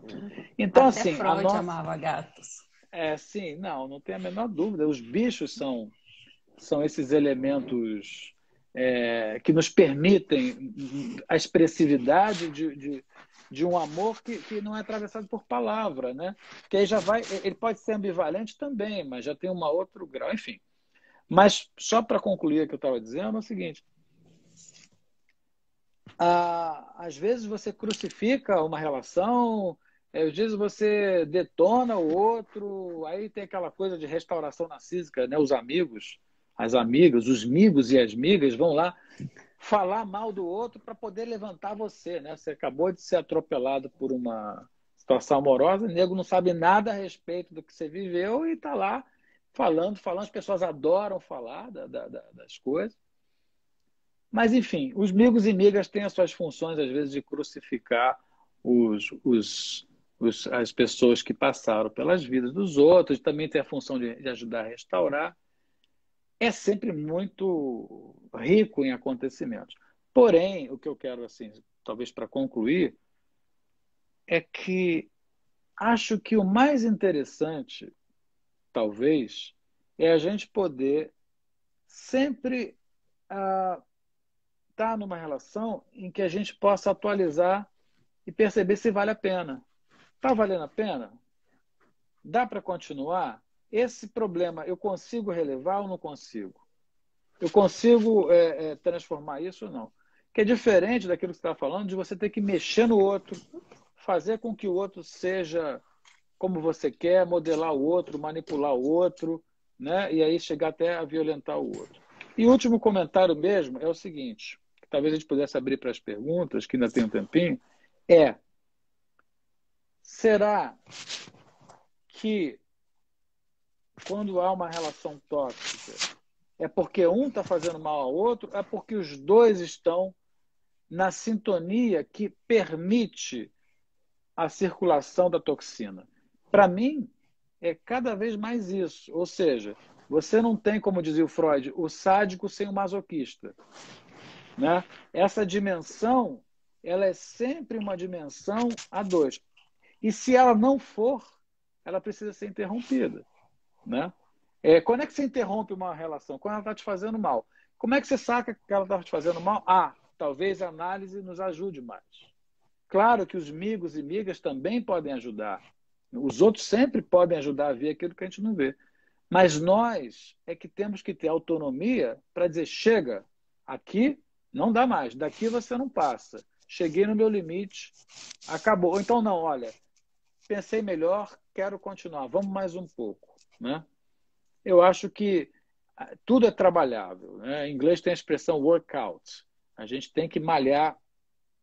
Então, Até assim, a Freud nossa. amava gatos. Sim, não tem a menor dúvida. Os bichos são esses elementos que nos permitem a expressividade de um amor que não é atravessado por palavra, né? Que aí já vai, ele pode ser ambivalente também, mas já tem um outro grau, enfim. Mas só para concluir o que eu estava dizendo é o seguinte: às vezes você crucifica uma relação, às vezes você detona o outro, aí tem aquela coisa de restauração narcísica, né? Os amigos, as amigas, os migos e as migas vão lá falar mal do outro para poder levantar você, né? Você acabou de ser atropelado por uma situação amorosa, o nego não sabe nada a respeito do que você viveu e está lá falando, as pessoas adoram falar das coisas. Mas, enfim, os migos e migas têm as suas funções, às vezes, de crucificar as pessoas que passaram pelas vidas dos outros, também tem a função de ajudar a restaurar. É sempre muito rico em acontecimentos. Porém, o que eu quero, assim, talvez para concluir, é que acho que o mais interessante, talvez, é a gente poder sempre estar numa relação em que a gente possa atualizar e perceber se vale a pena. Está valendo a pena? Dá para continuar? Esse problema eu consigo relevar ou não consigo? Eu consigo transformar isso ou não? Que é diferente daquilo que você está falando, de você ter que mexer no outro, fazer com que o outro seja como você quer, modelar o outro, manipular o outro, né? E aí chegar até a violentar o outro. E o último comentário mesmo é o seguinte, que talvez a gente pudesse abrir para as perguntas, que ainda tem um tempinho, será que quando há uma relação tóxica, É porque um está fazendo mal ao outro? É porque os dois estão na sintonia que permite a circulação da toxina? Para mim, é cada vez mais isso. Ou seja, você não tem, como dizia o Freud, o sádico sem o masoquista, né? Essa dimensão, ela é sempre uma dimensão a dois. E se ela não for, ela precisa ser interrompida, né? Quando é que você interrompe uma relação? Quando ela está te fazendo mal. Como é que você saca que ela está te fazendo mal? Talvez a análise nos ajude mais. Claro que os amigos e amigas também podem ajudar. Os outros sempre podem ajudar a ver aquilo que a gente não vê. Mas nós é que temos que ter autonomia para dizer: chega, aqui não dá mais, daqui você não passa. Cheguei no meu limite, acabou. Ou então, não, olha, pensei melhor, quero continuar, vamos mais um pouco, né? Eu acho que tudo é trabalhável, né? Em inglês tem a expressão workout. A gente tem que malhar,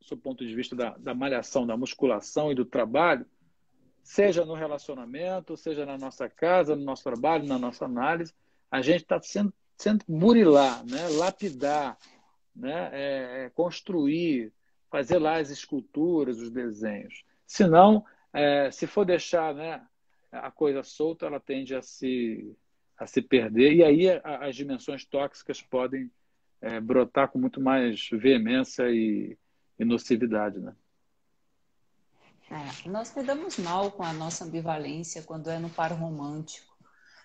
do ponto de vista da malhação, da musculação e do trabalho, seja no relacionamento, seja na nossa casa, no nosso trabalho, na nossa análise, a gente está sendo burilar, né? Lapidar, né? Construir, fazer lá as esculturas, os desenhos. Senão, se for deixar, né, a coisa solta, ela tende a se perder, e aí as dimensões tóxicas podem brotar com muito mais veemência e nocividade, né? Nós lidamos mal com a nossa ambivalência quando é no par romântico.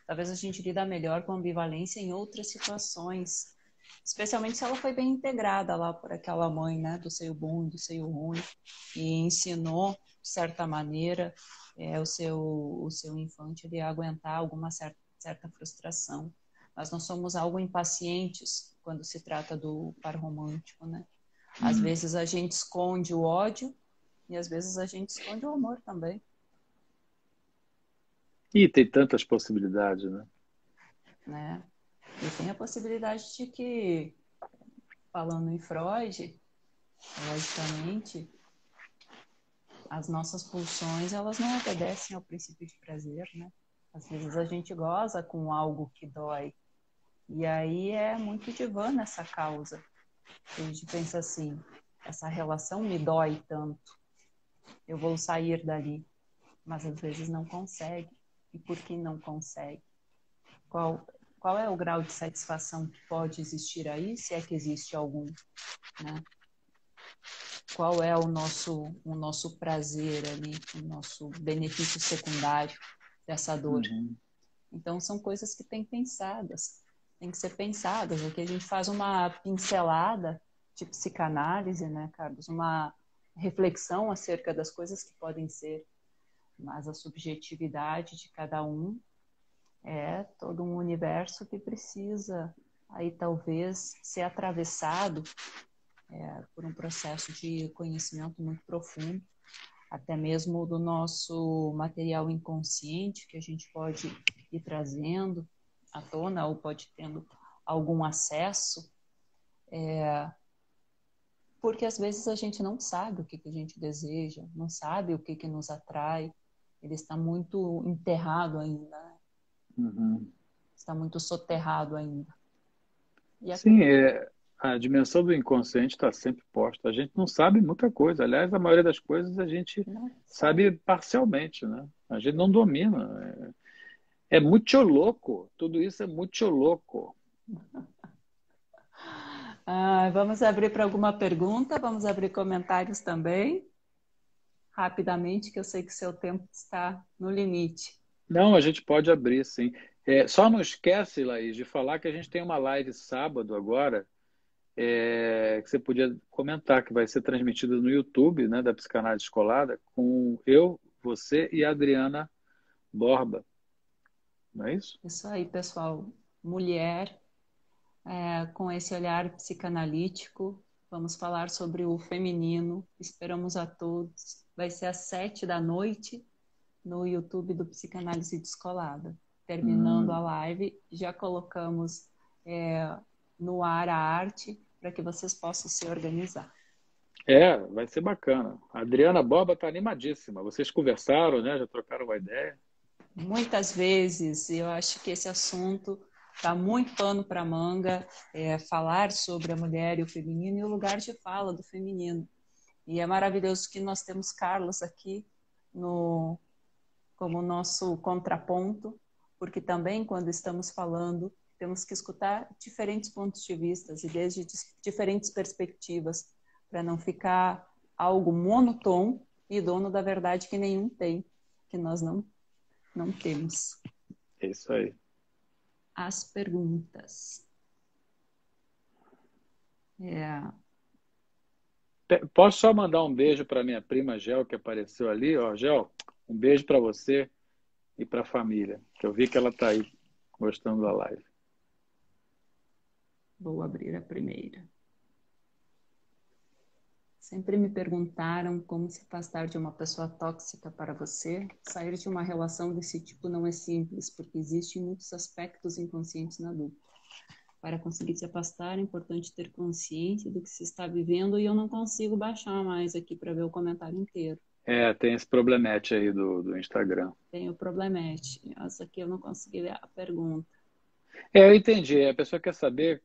Talvez a gente lida melhor com a ambivalência em outras situações, especialmente se ela foi bem integrada lá por aquela mãe, né, do seio bom e do seio ruim, e ensinou, de certa maneira, o seu infante a aguentar alguma certa frustração. Nós não somos algo impacientes quando se trata do par romântico, né? Às vezes a gente esconde o ódio e às vezes a gente esconde o amor também, E tem tantas possibilidades, né? né? E tem a possibilidade de que, falando em Freud, logicamente, as nossas pulsões, elas não obedecem ao princípio de prazer, né? Às vezes a gente goza com algo que dói. E aí é muito divã essa causa. A gente pensa assim, essa relação me dói tanto, eu vou sair dali. Mas às vezes não consegue. E por que não consegue? Qual é o grau de satisfação que pode existir aí, se é que existe algum, né? Qual é o nosso prazer ali, o nosso benefício secundário dessa dor? Uhum. Então, são coisas que têm que ser pensadas. Aqui a gente faz uma pincelada de psicanálise, né, Carlos? Uma reflexão acerca das coisas que podem ser, mas a subjetividade de cada um é todo um universo que precisa aí talvez ser atravessado por um processo de conhecimento muito profundo, até mesmo do nosso material inconsciente, que a gente pode ir trazendo à tona ou pode tendo algum acesso, porque às vezes a gente não sabe o que a gente deseja, não sabe o que nos atrai, ele está muito enterrado ainda, Uhum. está muito soterrado ainda. E Sim, acredito. a dimensão do inconsciente está sempre posta. A gente não sabe muita coisa. Aliás, a maioria das coisas a gente Não sabe. sabe parcialmente, né? A gente não domina. É muito louco. Tudo isso é muito louco. Vamos abrir para alguma pergunta, vamos abrir comentários também, rapidamente, que eu sei que seu tempo está no limite. Não, a gente pode abrir, sim. Só não esquece, Laís, de falar que a gente tem uma live sábado agora, que você podia comentar, que vai ser transmitida no YouTube, né, da Psicanálise Descolada, com eu, você e a Adriana Borba. Não é isso? Isso aí, pessoal. Mulher, com esse olhar psicanalítico, vamos falar sobre o feminino. Esperamos a todos. Vai ser às 7 da noite no YouTube do Psicanálise Descolada. Terminando a Hum. live, já colocamos no ar a arte para que vocês possam se organizar. Vai ser bacana. A Adriana Borba está animadíssima. Vocês conversaram, né? Já trocaram uma ideia? Muitas vezes, eu acho que esse assunto Dá muito pano para manga falar sobre a mulher e o feminino e o lugar de fala do feminino. E é maravilhoso que nós temos Carlos aqui como nosso contraponto, porque também, quando estamos falando, temos que escutar diferentes pontos de vista e desde diferentes perspectivas, para não ficar algo monotônico e dono da verdade que nenhum tem, que nós não temos. É isso aí. As perguntas. Posso só mandar um beijo para minha prima Gel, que apareceu ali? Ó, Gel, um beijo para você e para a família, que eu vi que ela está aí gostando da live. Vou abrir a primeira. Sempre me perguntaram como se afastar de uma pessoa tóxica para você. Sair de uma relação desse tipo não é simples, porque existem muitos aspectos inconscientes na dupla. Para conseguir se afastar, é importante ter consciência do que se está vivendo e eu não consigo baixar mais aqui para ver o comentário inteiro. Tem esse problemete aí do Instagram. Tem o problemete. Essa aqui eu não consegui ver a pergunta. Eu entendi. A pessoa quer saber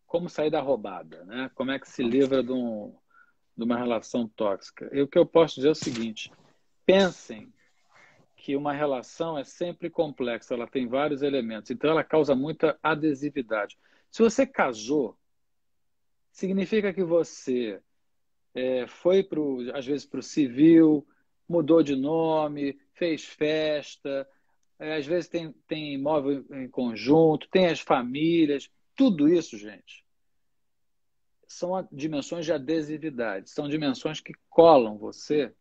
como sair da roubada, né? Como é que se livra de uma relação tóxica. E o que eu posso dizer é o seguinte: pensem que uma relação é sempre complexa, ela tem vários elementos, então ela causa muita adesividade. Se você casou, significa que você foi, às vezes, para o civil, mudou de nome, fez festa, às vezes tem imóvel em conjunto, tem as famílias, tudo isso, gente, são dimensões de adesividade, são dimensões que colam você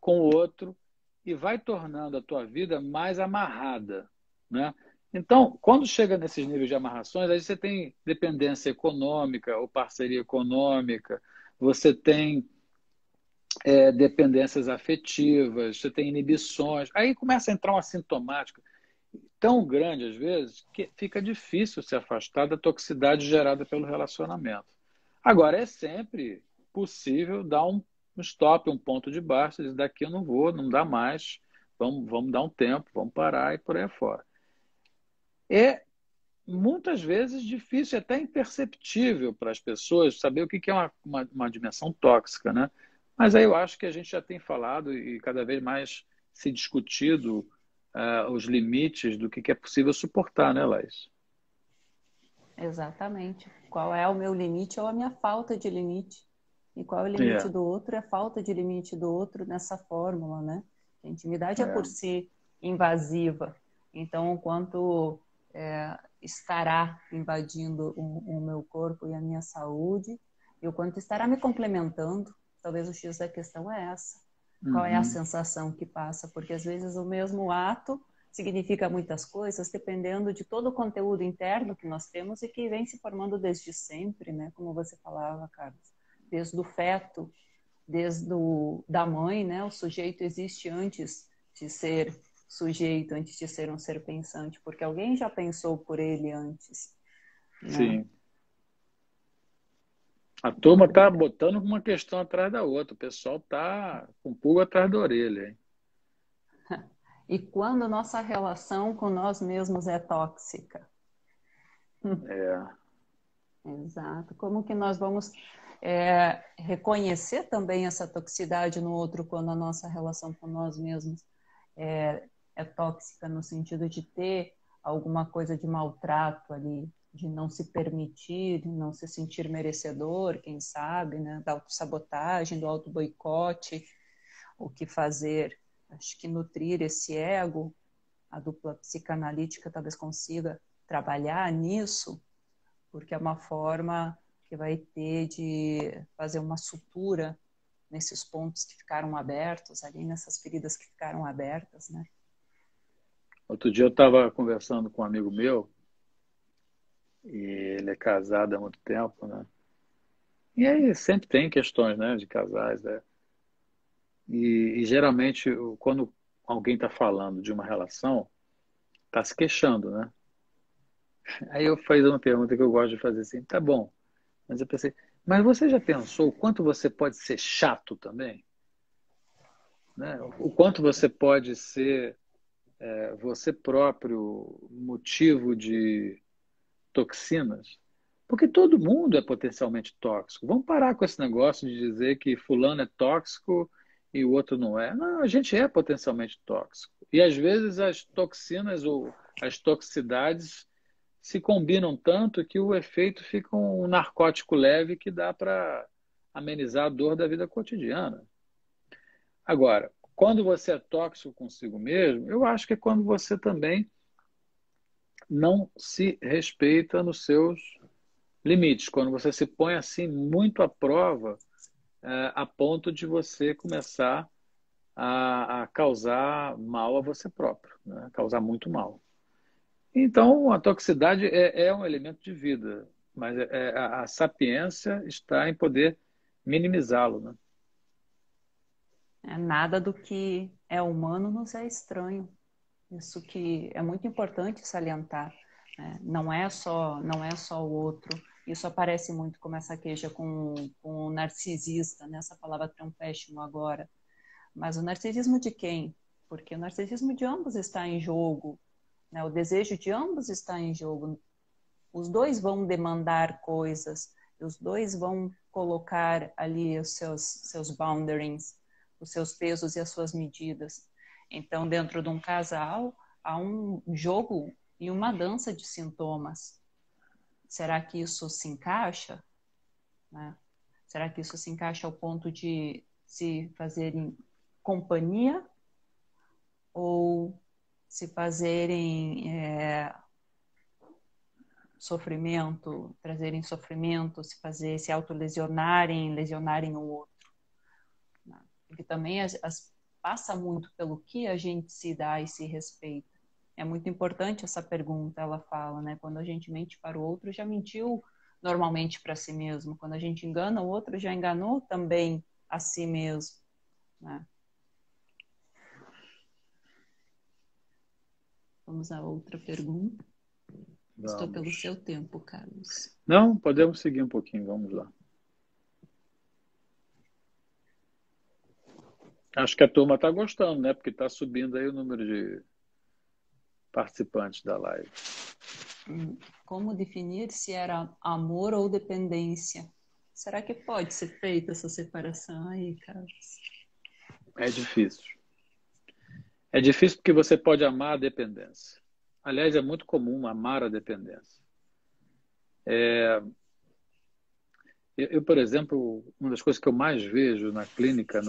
com o outro e vai tornando a tua vida mais amarrada, né? Então, quando chega nesses níveis de amarrações, aí você tem dependência econômica ou parceria econômica, você tem dependências afetivas, você tem inibições, aí começa a entrar uma sintomática tão grande, às vezes, que fica difícil se afastar da toxicidade gerada pelo relacionamento. Agora, é sempre possível dar um stop, um ponto de baixo, dizer, daqui eu não vou, não dá mais, vamos dar um tempo, vamos parar e por aí fora. É muitas vezes difícil, até imperceptível para as pessoas saber o que é uma dimensão tóxica, né? Mas aí eu acho que a gente já tem falado e cada vez mais se discutido os limites do que é possível suportar, né, Laís? Exatamente. Qual é o meu limite ou a minha falta de limite? E qual é o limite do outro e a falta de limite do outro nessa fórmula, né? A intimidade é por si invasiva. Então, o quanto estará invadindo o meu corpo e a minha saúde e o quanto estará me complementando. Talvez o X da questão é essa. Qual é a sensação que passa? Porque às vezes o mesmo ato significa muitas coisas, dependendo de todo o conteúdo interno que nós temos e que vem se formando desde sempre, né? Como você falava, Carlos, desde o feto, da mãe, né? O sujeito existe antes de ser sujeito, antes de ser um ser pensante, porque alguém já pensou por ele antes. Né? Sim. A turma está botando uma questão atrás da outra. O pessoal está com pulga atrás da orelha. Hein? E quando nossa relação com nós mesmos é tóxica? Exato. Como que nós vamos reconhecer também essa toxicidade no outro quando a nossa relação com nós mesmos é tóxica no sentido de ter alguma coisa de maltrato ali, de não se permitir, não se sentir merecedor, quem sabe, né? Da autossabotagem, do auto-boicote, o que fazer. Acho que nutrir esse ego, a dupla psicanalítica talvez consiga trabalhar nisso, porque é uma forma que vai ter de fazer uma sutura nesses pontos que ficaram abertos, ali nessas feridas que ficaram abertas, né? Outro dia eu estava conversando com um amigo meu, e ele é casado há muito tempo, né? E aí sempre tem questões, né, de casais, né? E geralmente, quando alguém está falando de uma relação, está se queixando, né? Aí eu fiz uma pergunta que eu gosto de fazer assim, tá bom, mas eu pensei, mas você já pensou o quanto você pode ser chato também? Né? O quanto você pode ser você próprio motivo de toxinas, porque todo mundo é potencialmente tóxico. Vamos parar com esse negócio de dizer que fulano é tóxico e o outro não é. Não, a gente é potencialmente tóxico. E às vezes as toxinas ou as toxicidades se combinam tanto que o efeito fica um narcótico leve que dá para amenizar a dor da vida cotidiana. Agora, quando você é tóxico consigo mesmo, eu acho que é quando você também não se respeita nos seus limites, quando você se põe assim muito à prova, a ponto de você começar a causar mal a você próprio, né? Causar muito mal. Então, a toxicidade é um elemento de vida, mas a sapiência está em poder minimizá-lo, né? Nada do que é humano nos é estranho. Isso que é muito importante salientar, né? Não é só o outro. Isso aparece muito como essa queixa com o narcisista, né? Essa palavra tão péssima agora. Mas o narcisismo de quem? Porque o narcisismo de ambos está em jogo, né? O desejo de ambos está em jogo. Os dois vão demandar coisas, os dois vão colocar ali os seus boundaries, os seus pesos e as suas medidas. Então, dentro de um casal, há um jogo e uma dança de sintomas. Será que isso se encaixa? Né? Será que isso se encaixa ao ponto de se fazerem companhia ou se fazerem sofrimento, trazerem sofrimento, se autolesionarem, lesionarem o outro? Né? Porque também passa muito pelo que a gente se dá e se respeita. É muito importante essa pergunta, ela fala, né? Quando a gente mente para o outro, já mentiu normalmente para si mesmo. Quando a gente engana o outro, já enganou também a si mesmo, né? Vamos a outra pergunta. Estou pelo Vamos. seu tempo, Carlos. Não, podemos seguir um pouquinho, vamos lá. Acho que a turma está gostando, né? Porque está subindo aí o número de participantes da live. Como definir se era amor ou dependência? Será que pode ser feita essa separação aí, Carlos? É difícil. É difícil porque você pode amar a dependência. Aliás, é muito comum amar a dependência. Por exemplo, uma das coisas que eu mais vejo na clínica,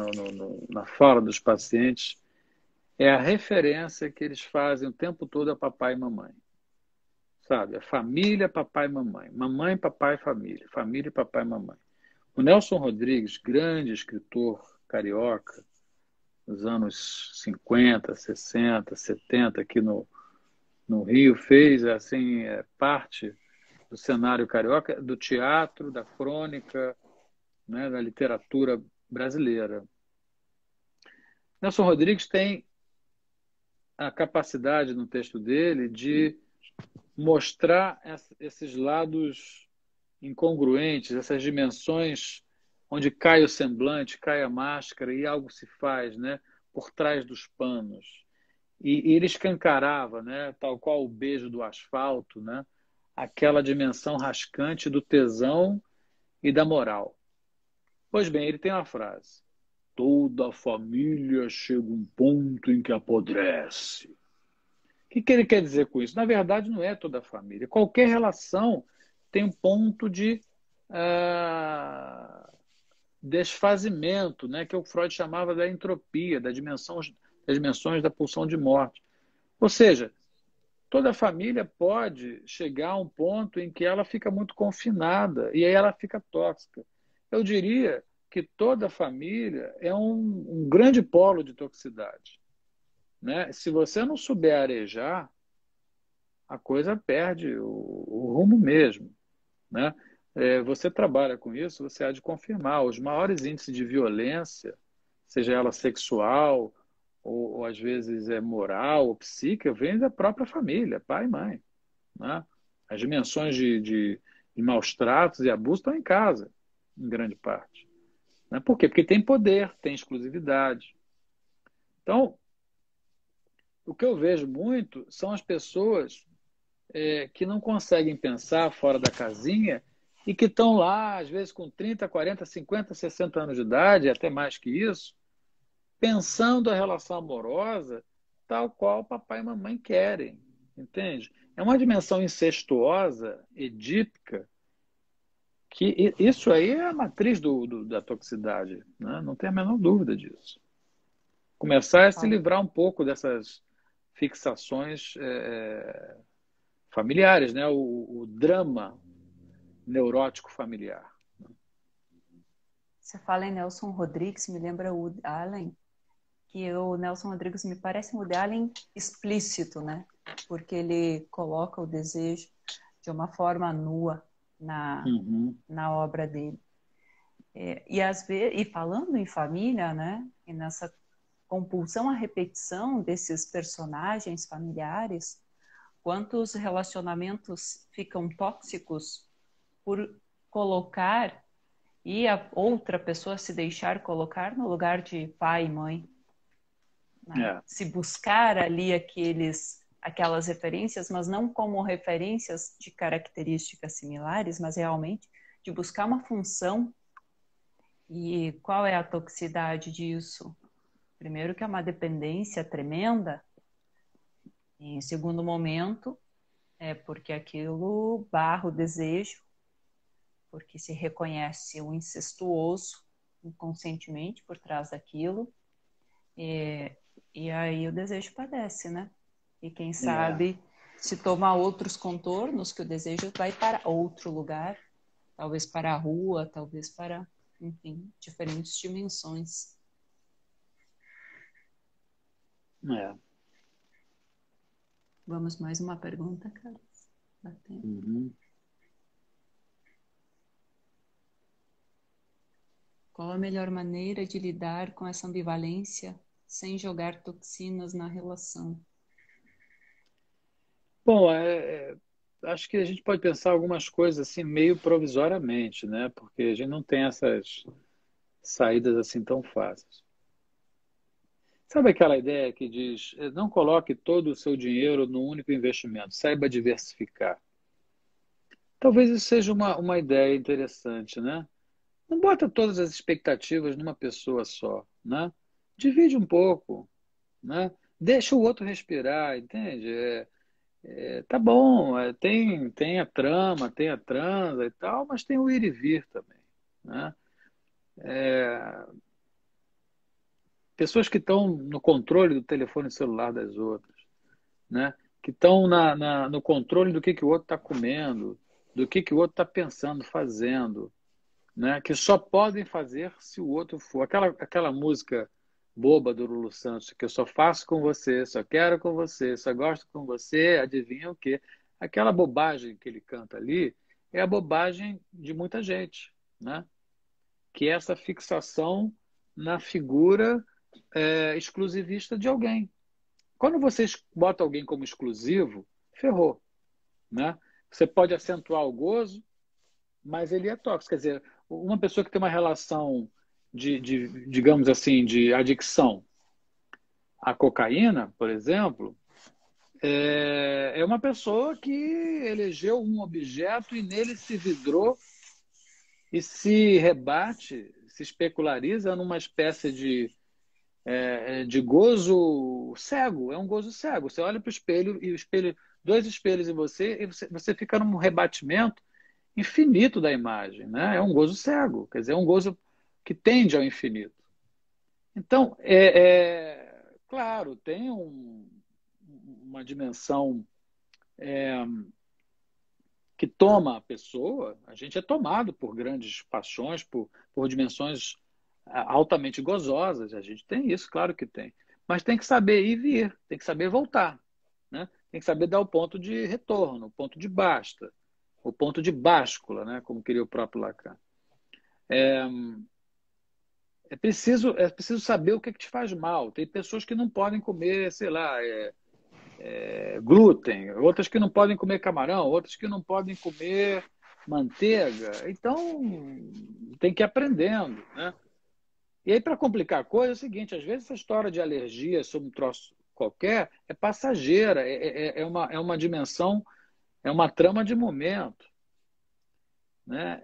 na fala dos pacientes, é a referência que eles fazem o tempo todo a papai e mamãe. Sabe? A família, papai e mamãe. Mamãe, papai e família. Família, papai e mamãe. O Nelson Rodrigues, grande escritor carioca, nos anos 50, 60, 70, aqui no Rio, fez assim parte do cenário carioca, do teatro, da crônica, né, da literatura brasileira. Nelson Rodrigues tem a capacidade no texto dele de mostrar esses lados incongruentes, essas dimensões onde cai o semblante, cai a máscara e algo se faz, né, por trás dos panos. E ele escancarava, né, tal qual o beijo do asfalto, né, aquela dimensão rascante do tesão e da moral. Pois bem, ele tem uma frase: toda família chega a um ponto em que apodrece. O que ele quer dizer com isso? Na verdade, não é toda a família. Qualquer relação tem um ponto de desfazimento, né, que o Freud chamava da entropia, das dimensões da pulsão de morte. Ou seja, toda família pode chegar a um ponto em que ela fica muito confinada e aí ela fica tóxica. Eu diria que toda família é um grande polo de toxicidade, né? Se você não souber arejar, a coisa perde o rumo mesmo, né? Você trabalha com isso, você há de confirmar. Os maiores índices de violência, seja ela sexual ou às vezes moral ou psíquica, vêm da própria família, pai e mãe, né? As dimensões de maus tratos e abuso estão em casa, em grande parte. Né? Por quê? Porque tem poder, tem exclusividade. Então, o que eu vejo muito são as pessoas que não conseguem pensar fora da casinha e que estão lá, às vezes, com 30, 40, 50, 60 anos de idade, até mais que isso, pensando a relação amorosa tal qual papai e mamãe querem, entende? É uma dimensão incestuosa, edípica, que isso aí é a matriz da toxicidade, né? Não tem a menor dúvida disso. Começar a se Fala. livrar um pouco dessas fixações familiares, né? O drama neurótico familiar. Você fala em Nelson Rodrigues, me lembra o Woody Allen, que o Nelson Rodrigues me parece um Woody Allen explícito, né? Porque ele coloca o desejo de uma forma nua na, Uhum. na obra dele. E, às vezes, e falando em família, né? E nessa compulsão à repetição desses personagens familiares, quantos relacionamentos ficam tóxicos por colocar e a outra pessoa se deixar colocar no lugar de pai e mãe, né? É, Se buscar ali aquelas referências, mas não como referências de características similares, mas realmente de buscar uma função. E qual é a toxicidade disso? Primeiro que é uma dependência tremenda, e em segundo momento é porque aquilo barra o desejo, porque se reconhece o incestuoso inconscientemente por trás daquilo, e, e aí o desejo padece, né? E quem é, sabe se toma outros contornos, que o desejo vai para outro lugar, talvez para a rua, talvez para, enfim, diferentes dimensões. é. Vamos mais uma pergunta, Carlos? Dá tempo. Uhum. Qual a melhor maneira de lidar com essa ambivalência sem jogar toxinas na relação? Bom, acho que a gente pode pensar algumas coisas assim meio provisoriamente, né? Porque a gente não tem essas saídas assim tão fáceis. Sabe aquela ideia que diz, não coloque todo o seu dinheiro num único investimento, saiba diversificar. Talvez isso seja uma ideia interessante, né? Não bota todas as expectativas numa pessoa só, né? Divide um pouco, né? Deixa o outro respirar, entende? Tá bom, tem a trama, tem a transa e tal, mas tem o ir e vir também, né? Pessoas que estão no controle do telefone celular das outras, né? Que estão no controle do que o outro está comendo, do que o outro está pensando, fazendo, né? Que só podem fazer se o outro for. Aquela música boba do Lulu Santos, que eu só faço com você, só quero com você, só gosto com você, adivinha o quê? Aquela bobagem que ele canta ali é a bobagem de muita gente, né? Que é essa fixação na figura exclusivista de alguém. Quando você bota alguém como exclusivo, ferrou, né? Você pode acentuar o gozo, mas ele é tóxico. Quer dizer, uma pessoa que tem uma relação digamos assim, de adicção à cocaína, por exemplo, é uma pessoa que elegeu um objeto e nele se vidrou e se rebate, se especulariza numa espécie de gozo cego. É um gozo cego. Você olha para o espelho e o espelho, dois espelhos em você, e você fica num rebatimento infinito da imagem, né? É um gozo cego, quer dizer, é um gozo que tende ao infinito. Então, claro, tem uma dimensão que toma a pessoa, a gente é tomado por grandes paixões, por dimensões altamente gozosas, a gente tem isso, claro que tem. Mas tem que saber ir e vir, tem que saber voltar, né? Tem que saber dar o ponto de retorno, o ponto de basta, o ponto de báscula, né? Como queria o próprio Lacan. É preciso saber o que te faz mal. Tem pessoas que não podem comer, sei lá, glúten, outras que não podem comer camarão, outras que não podem comer manteiga. Então, tem que ir aprendendo, né? E aí, para complicar a coisa, é o seguinte, às vezes essa história de alergia sobre um troço qualquer é passageira, é uma dimensão, é uma trama de momento, né?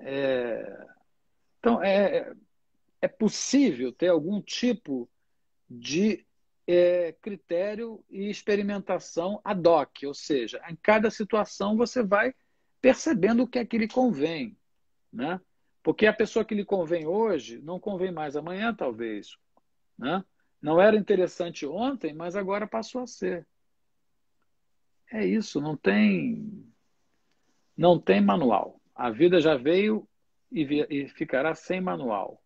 Então, é possível ter algum tipo de critério e experimentação ad hoc, ou seja, em cada situação você vai percebendo o que é que lhe convém, né? Porque a pessoa que lhe convém hoje não convém mais amanhã, talvez, né? Não era interessante ontem, mas agora passou a ser. É isso, não tem manual. A vida já veio e ficará sem manual.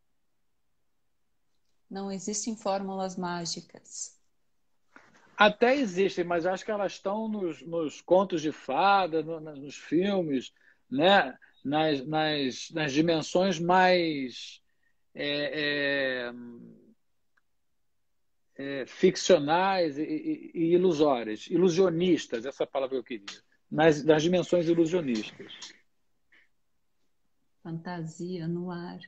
Não existem fórmulas mágicas. Até existem, mas acho que elas estão nos contos de fada, nos filmes, né? Nas dimensões mais é, ficcionais e ilusórias, ilusionistas, essa palavra que eu queria, nas dimensões ilusionistas. Fantasia no ar.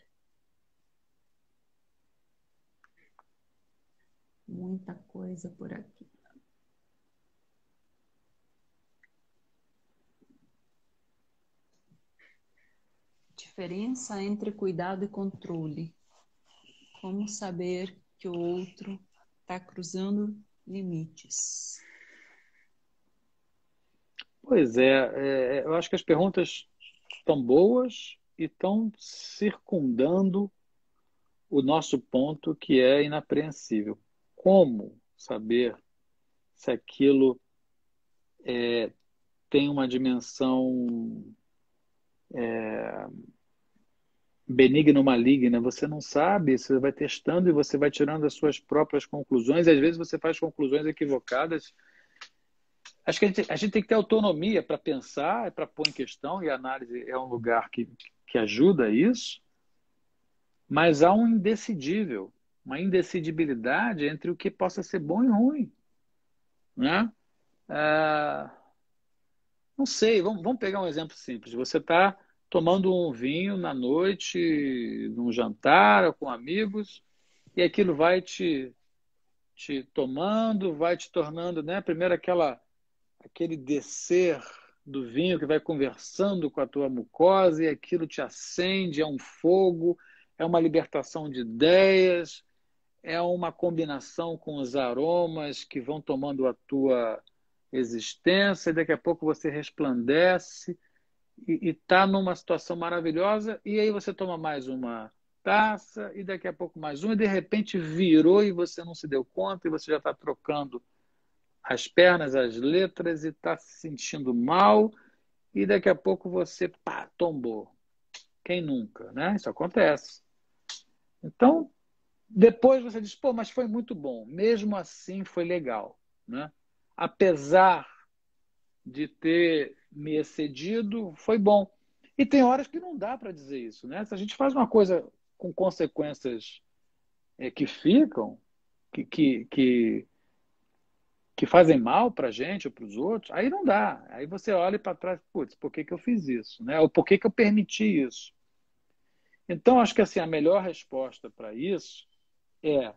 Muita coisa por aqui. Diferença entre cuidado e controle. Como saber que o outro está cruzando limites? Pois eu acho que as perguntas estão boas e estão circundando o nosso ponto que é inapreensível. Como saber se aquilo tem uma dimensão benigna ou maligna? Você não sabe, você vai testando e você vai tirando as suas próprias conclusões, e às vezes você faz conclusões equivocadas. Acho que a gente tem que ter autonomia para pensar, para pôr em questão, e a análise é um lugar que ajuda isso, mas há um indecidível, uma indecidibilidade entre o que possa ser bom e ruim, né? Ah, não sei, vamos pegar um exemplo simples. Você está tomando um vinho na noite, num jantar ou com amigos, e aquilo vai te tomando, vai te tornando, né? Primeiro aquele descer do vinho que vai conversando com a tua mucosa e aquilo te acende, é um fogo, é uma libertação de ideias, é uma combinação com os aromas que vão tomando a tua existência, e daqui a pouco você resplandece e está numa situação maravilhosa, e aí você toma mais uma taça, e daqui a pouco mais uma, e de repente virou e você não se deu conta, e você já está trocando as pernas, as letras, e está se sentindo mal, e daqui a pouco você, pá, tombou. Quem nunca, né? Isso acontece. Então, depois você diz, pô, mas foi muito bom. Mesmo assim, foi legal, né? Apesar de ter me excedido, foi bom. E tem horas que não dá para dizer isso, né? Se a gente faz uma coisa com consequências que ficam, que, que, que, que fazem mal para a gente ou para os outros, aí não dá. Aí você olha para trás, putz, por que que eu fiz isso, né? Ou por que que eu permiti isso? Então, acho que assim, a melhor resposta para isso é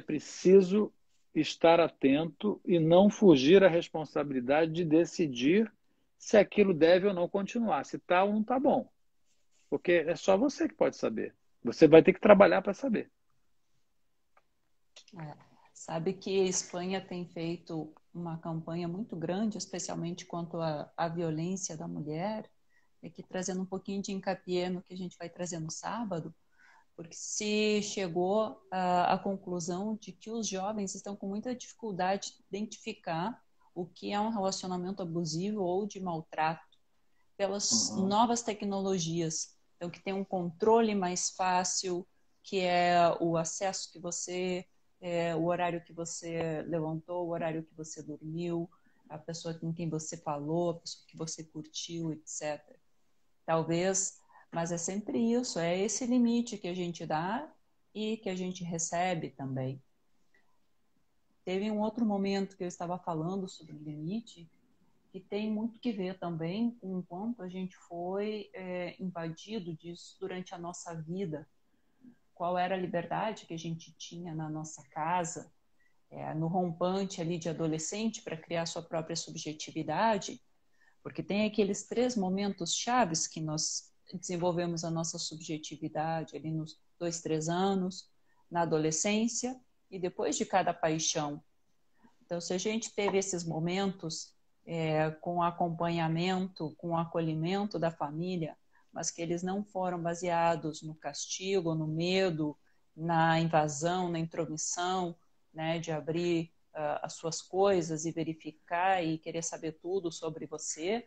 preciso estar atento e não fugir à responsabilidade de decidir se aquilo deve ou não continuar, se está ou não está bom. Porque é só você que pode saber. Você vai ter que trabalhar para saber. Sabe que a Espanha tem feito uma campanha muito grande, especialmente quanto à violência da mulher, aqui trazendo um pouquinho de encapié no que a gente vai trazer no sábado, porque se chegou à conclusão de que os jovens estão com muita dificuldade de identificar o que é um relacionamento abusivo ou de maltrato pelas Uhum. novas tecnologias. Então, que tem um controle mais fácil, que é o acesso que você, o horário que você levantou, o horário que você dormiu, a pessoa com quem você falou, a pessoa que você curtiu, etc. Talvez, mas é sempre isso, é esse limite que a gente dá e que a gente recebe também. Teve um outro momento que eu estava falando sobre limite, que tem muito que ver também com o quanto a gente foi invadido disso durante a nossa vida. Qual era a liberdade que a gente tinha na nossa casa, no rompante ali de adolescente para criar sua própria subjetividade, porque tem aqueles 3 momentos chaves que nós desenvolvemos a nossa subjetividade ali nos 2, 3 anos, na adolescência e depois de cada paixão. Então, se a gente teve esses momentos com acompanhamento, com acolhimento da família, mas que eles não foram baseados no castigo, no medo, na invasão, na intromissão, né, de abrir as suas coisas e verificar e querer saber tudo sobre você,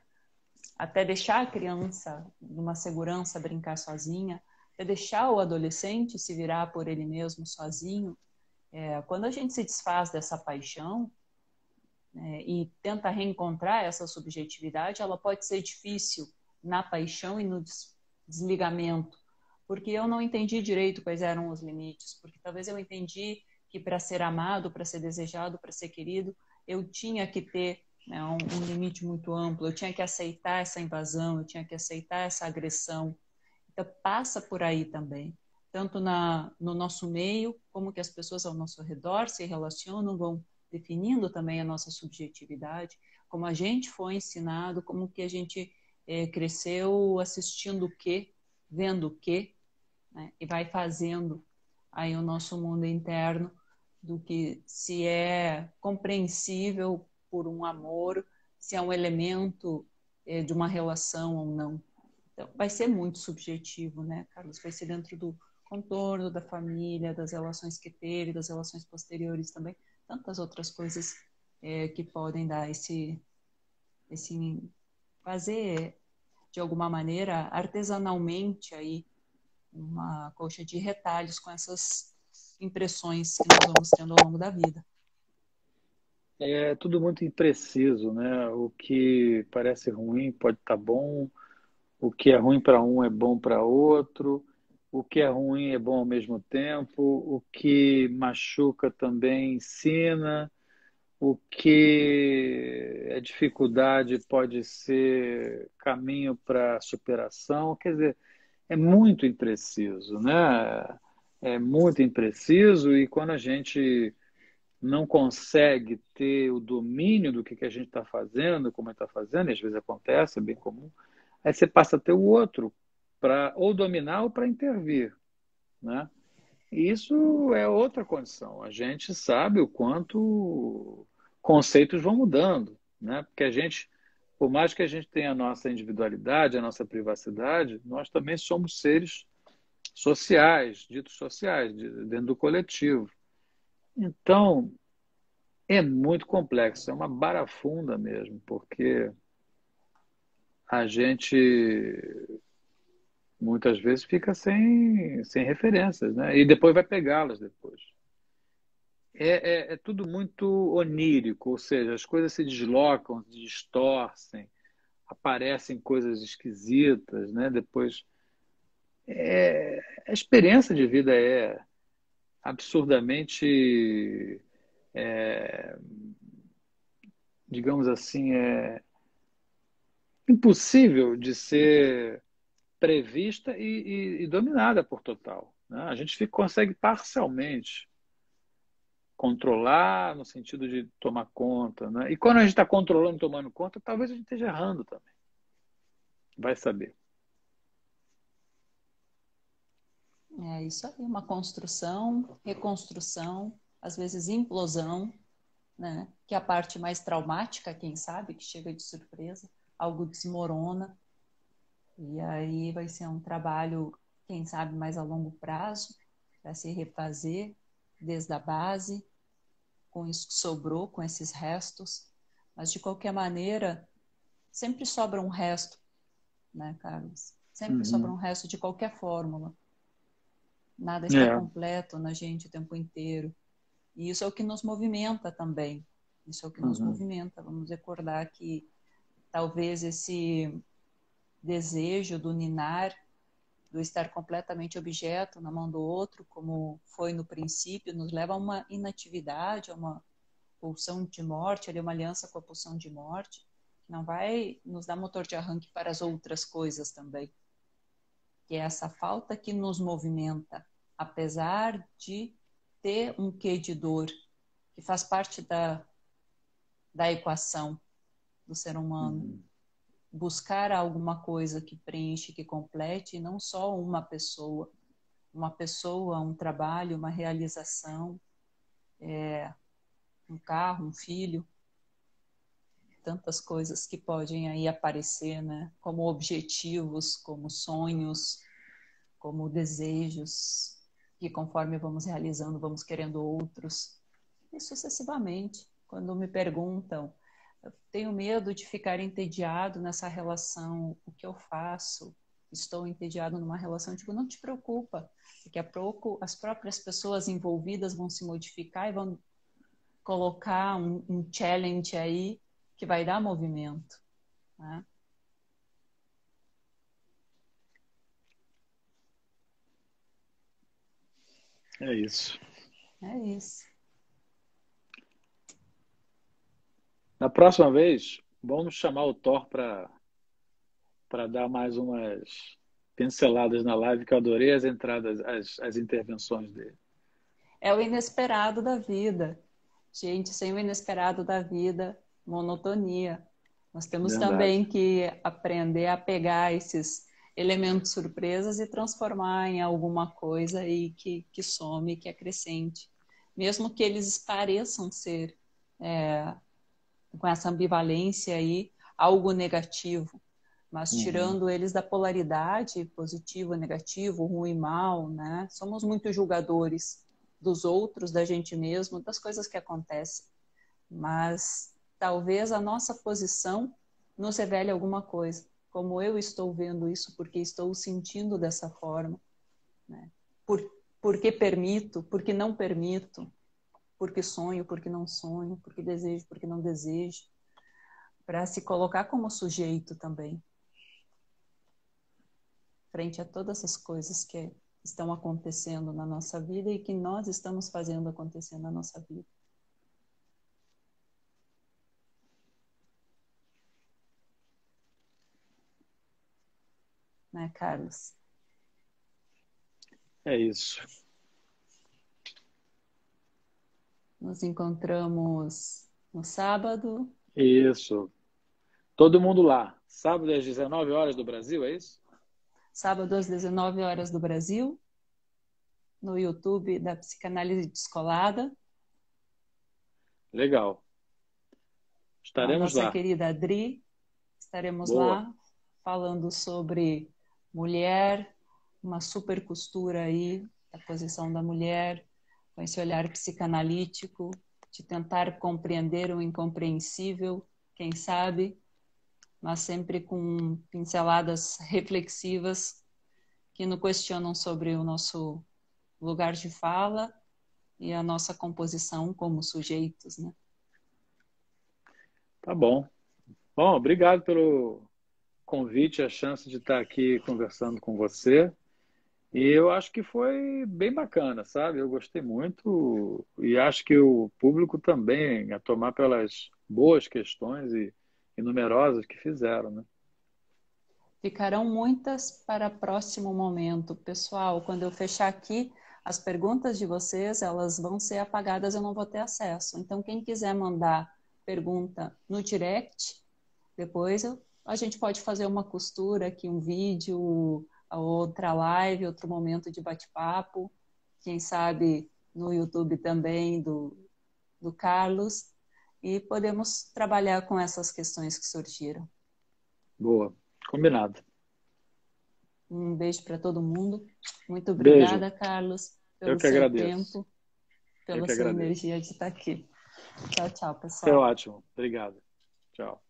até deixar a criança numa segurança brincar sozinha, até deixar o adolescente se virar por ele mesmo sozinho. Quando a gente se desfaz dessa paixão e tenta reencontrar essa subjetividade, ela pode ser difícil na paixão e no desligamento, porque eu não entendi direito quais eram os limites, porque talvez eu entendi que para ser amado, para ser desejado, para ser querido, eu tinha que ter um limite muito amplo, eu tinha que aceitar essa invasão, eu tinha que aceitar essa agressão. Então, passa por aí também, tanto no nosso meio, como que as pessoas ao nosso redor se relacionam, vão definindo também a nossa subjetividade, como a gente foi ensinado, como que a gente cresceu assistindo o quê, vendo o quê, né? E vai fazendo aí o nosso mundo interno do que se é compreensível por um amor, se é um elemento de uma relação ou não. Então, vai ser muito subjetivo, né, Carlos? Vai ser dentro do contorno da família, das relações que teve, das relações posteriores também, tantas outras coisas que podem dar esse fazer de alguma maneira artesanalmente aí uma colcha de retalhos com essas impressões que nós vamos tendo ao longo da vida. É tudo muito impreciso, né? O que parece ruim pode estar bom, o que é ruim para um é bom para outro, o que é ruim é bom ao mesmo tempo, o que machuca também ensina, o que é dificuldade pode ser caminho para superação. Quer dizer, é muito impreciso, né? É muito impreciso e quando a gente não consegue ter o domínio do que a gente está fazendo, como está fazendo, e às vezes acontece, é bem comum, aí você passa a ter o outro para ou dominar ou para intervir, né? E isso é outra condição. A gente sabe o quanto conceitos vão mudando, né? Porque a gente, por mais que a gente tenha a nossa individualidade, a nossa privacidade, nós também somos seres sociais, ditos sociais, dentro do coletivo. Então, é muito complexo, é uma barafunda mesmo, porque a gente muitas vezes fica sem referências, né? E depois vai pegá-las depois. É tudo muito onírico, ou seja, as coisas se deslocam, se distorcem, aparecem coisas esquisitas, né? Depois, a experiência de vida é absurdamente, é, digamos assim, impossível de ser prevista e dominada por total, né? A gente consegue parcialmente controlar no sentido de tomar conta, né? E quando a gente está controlando, tomando conta, talvez a gente esteja errando também. Vai saber. É isso aí, uma construção, reconstrução, às vezes implosão, né? Que é a parte mais traumática, quem sabe, que chega de surpresa, algo desmorona, e aí vai ser um trabalho, quem sabe, mais a longo prazo, para se refazer desde a base, com isso que sobrou, com esses restos, mas de qualquer maneira, sempre sobra um resto, né, Carlos? Sempre sobra um Uhum. resto de qualquer fórmula. Nada está É. completo na gente o tempo inteiro. E isso é o que nos movimenta também. Isso é o que nos Uhum. movimenta. Vamos recordar que talvez esse desejo do ninar, do estar completamente objeto na mão do outro, como foi no princípio, nos leva a uma inatividade, a uma pulsão de morte, ali uma aliança com a pulsão de morte, que não vai nos dar motor de arranque para as outras coisas também. Que é essa falta que nos movimenta, apesar de ter um quê de dor, que faz parte da equação do ser humano. Uhum. Buscar alguma coisa que preenche, que complete, e não só uma pessoa, um trabalho, uma realização, um carro, um filho, tantas coisas que podem aí aparecer, né? Como objetivos, como sonhos, como desejos, que conforme vamos realizando, vamos querendo outros, e sucessivamente. Quando me perguntam, eu tenho medo de ficar entediado nessa relação, o que eu faço? Estou entediado numa relação, tipo, não te preocupa, daqui a pouco as próprias pessoas envolvidas vão se modificar e vão colocar um challenge aí que vai dar movimento, né? É isso. É isso. Na próxima vez, vamos chamar o Thor para dar mais umas pinceladas na live, que eu adorei as entradas, as intervenções dele. É o inesperado da vida. Gente, sem o inesperado da vida, monotonia. Nós temos Verdade. também que aprender a pegar esses elementos surpresas e transformar em alguma coisa aí que some, que acrescente. Mesmo que eles pareçam ser, com essa ambivalência aí, algo negativo, mas Uhum. tirando eles da polaridade, positivo, negativo, ruim, mal, né? Somos muito julgadores dos outros, da gente mesmo, das coisas que acontecem. Mas talvez a nossa posição nos revele alguma coisa. Como eu estou vendo isso, porque estou sentindo dessa forma, né? Porque permito, porque não permito, porque sonho, porque não sonho, porque desejo, porque não desejo, para se colocar como sujeito também, frente a todas essas coisas que estão acontecendo na nossa vida e que nós estamos fazendo acontecer na nossa vida. Né, Carlos? É isso. Nos encontramos no sábado. Isso. Todo mundo lá. Sábado às 19 horas do Brasil, é isso? Sábado às 19 horas do Brasil, no YouTube da Psicanálise Descolada, Legal. com a Estaremos nossa lá. querida Adri. Estaremos Boa. lá falando sobre mulher, uma super costura aí da posição da mulher, com esse olhar psicanalítico, de tentar compreender o incompreensível, quem sabe, mas sempre com pinceladas reflexivas que nos questionam sobre o nosso lugar de fala e a nossa composição como sujeitos, né? Tá bom. Bom, obrigado pelo convite, a chance de estar aqui conversando com você. E eu acho que foi bem bacana, sabe? Eu gostei muito e acho que o público também, a tomar pelas boas questões e numerosas que fizeram, né? Ficarão muitas para próximo momento. Pessoal, quando eu fechar aqui, as perguntas de vocês, elas vão ser apagadas, eu não vou ter acesso. Então, quem quiser mandar pergunta no direct, depois a gente pode fazer uma costura aqui, um vídeo, a outra live, outro momento de bate-papo. Quem sabe no YouTube também do Carlos. E podemos trabalhar com essas questões que surgiram. Boa. Combinado. Um beijo para todo mundo. Muito Beijo. obrigada, Carlos, Eu pelo que seu agradeço. tempo, Eu pela que sua agradeço. energia de estar aqui. Tchau, tchau, Foi pessoal. ótimo. Obrigado. Tchau.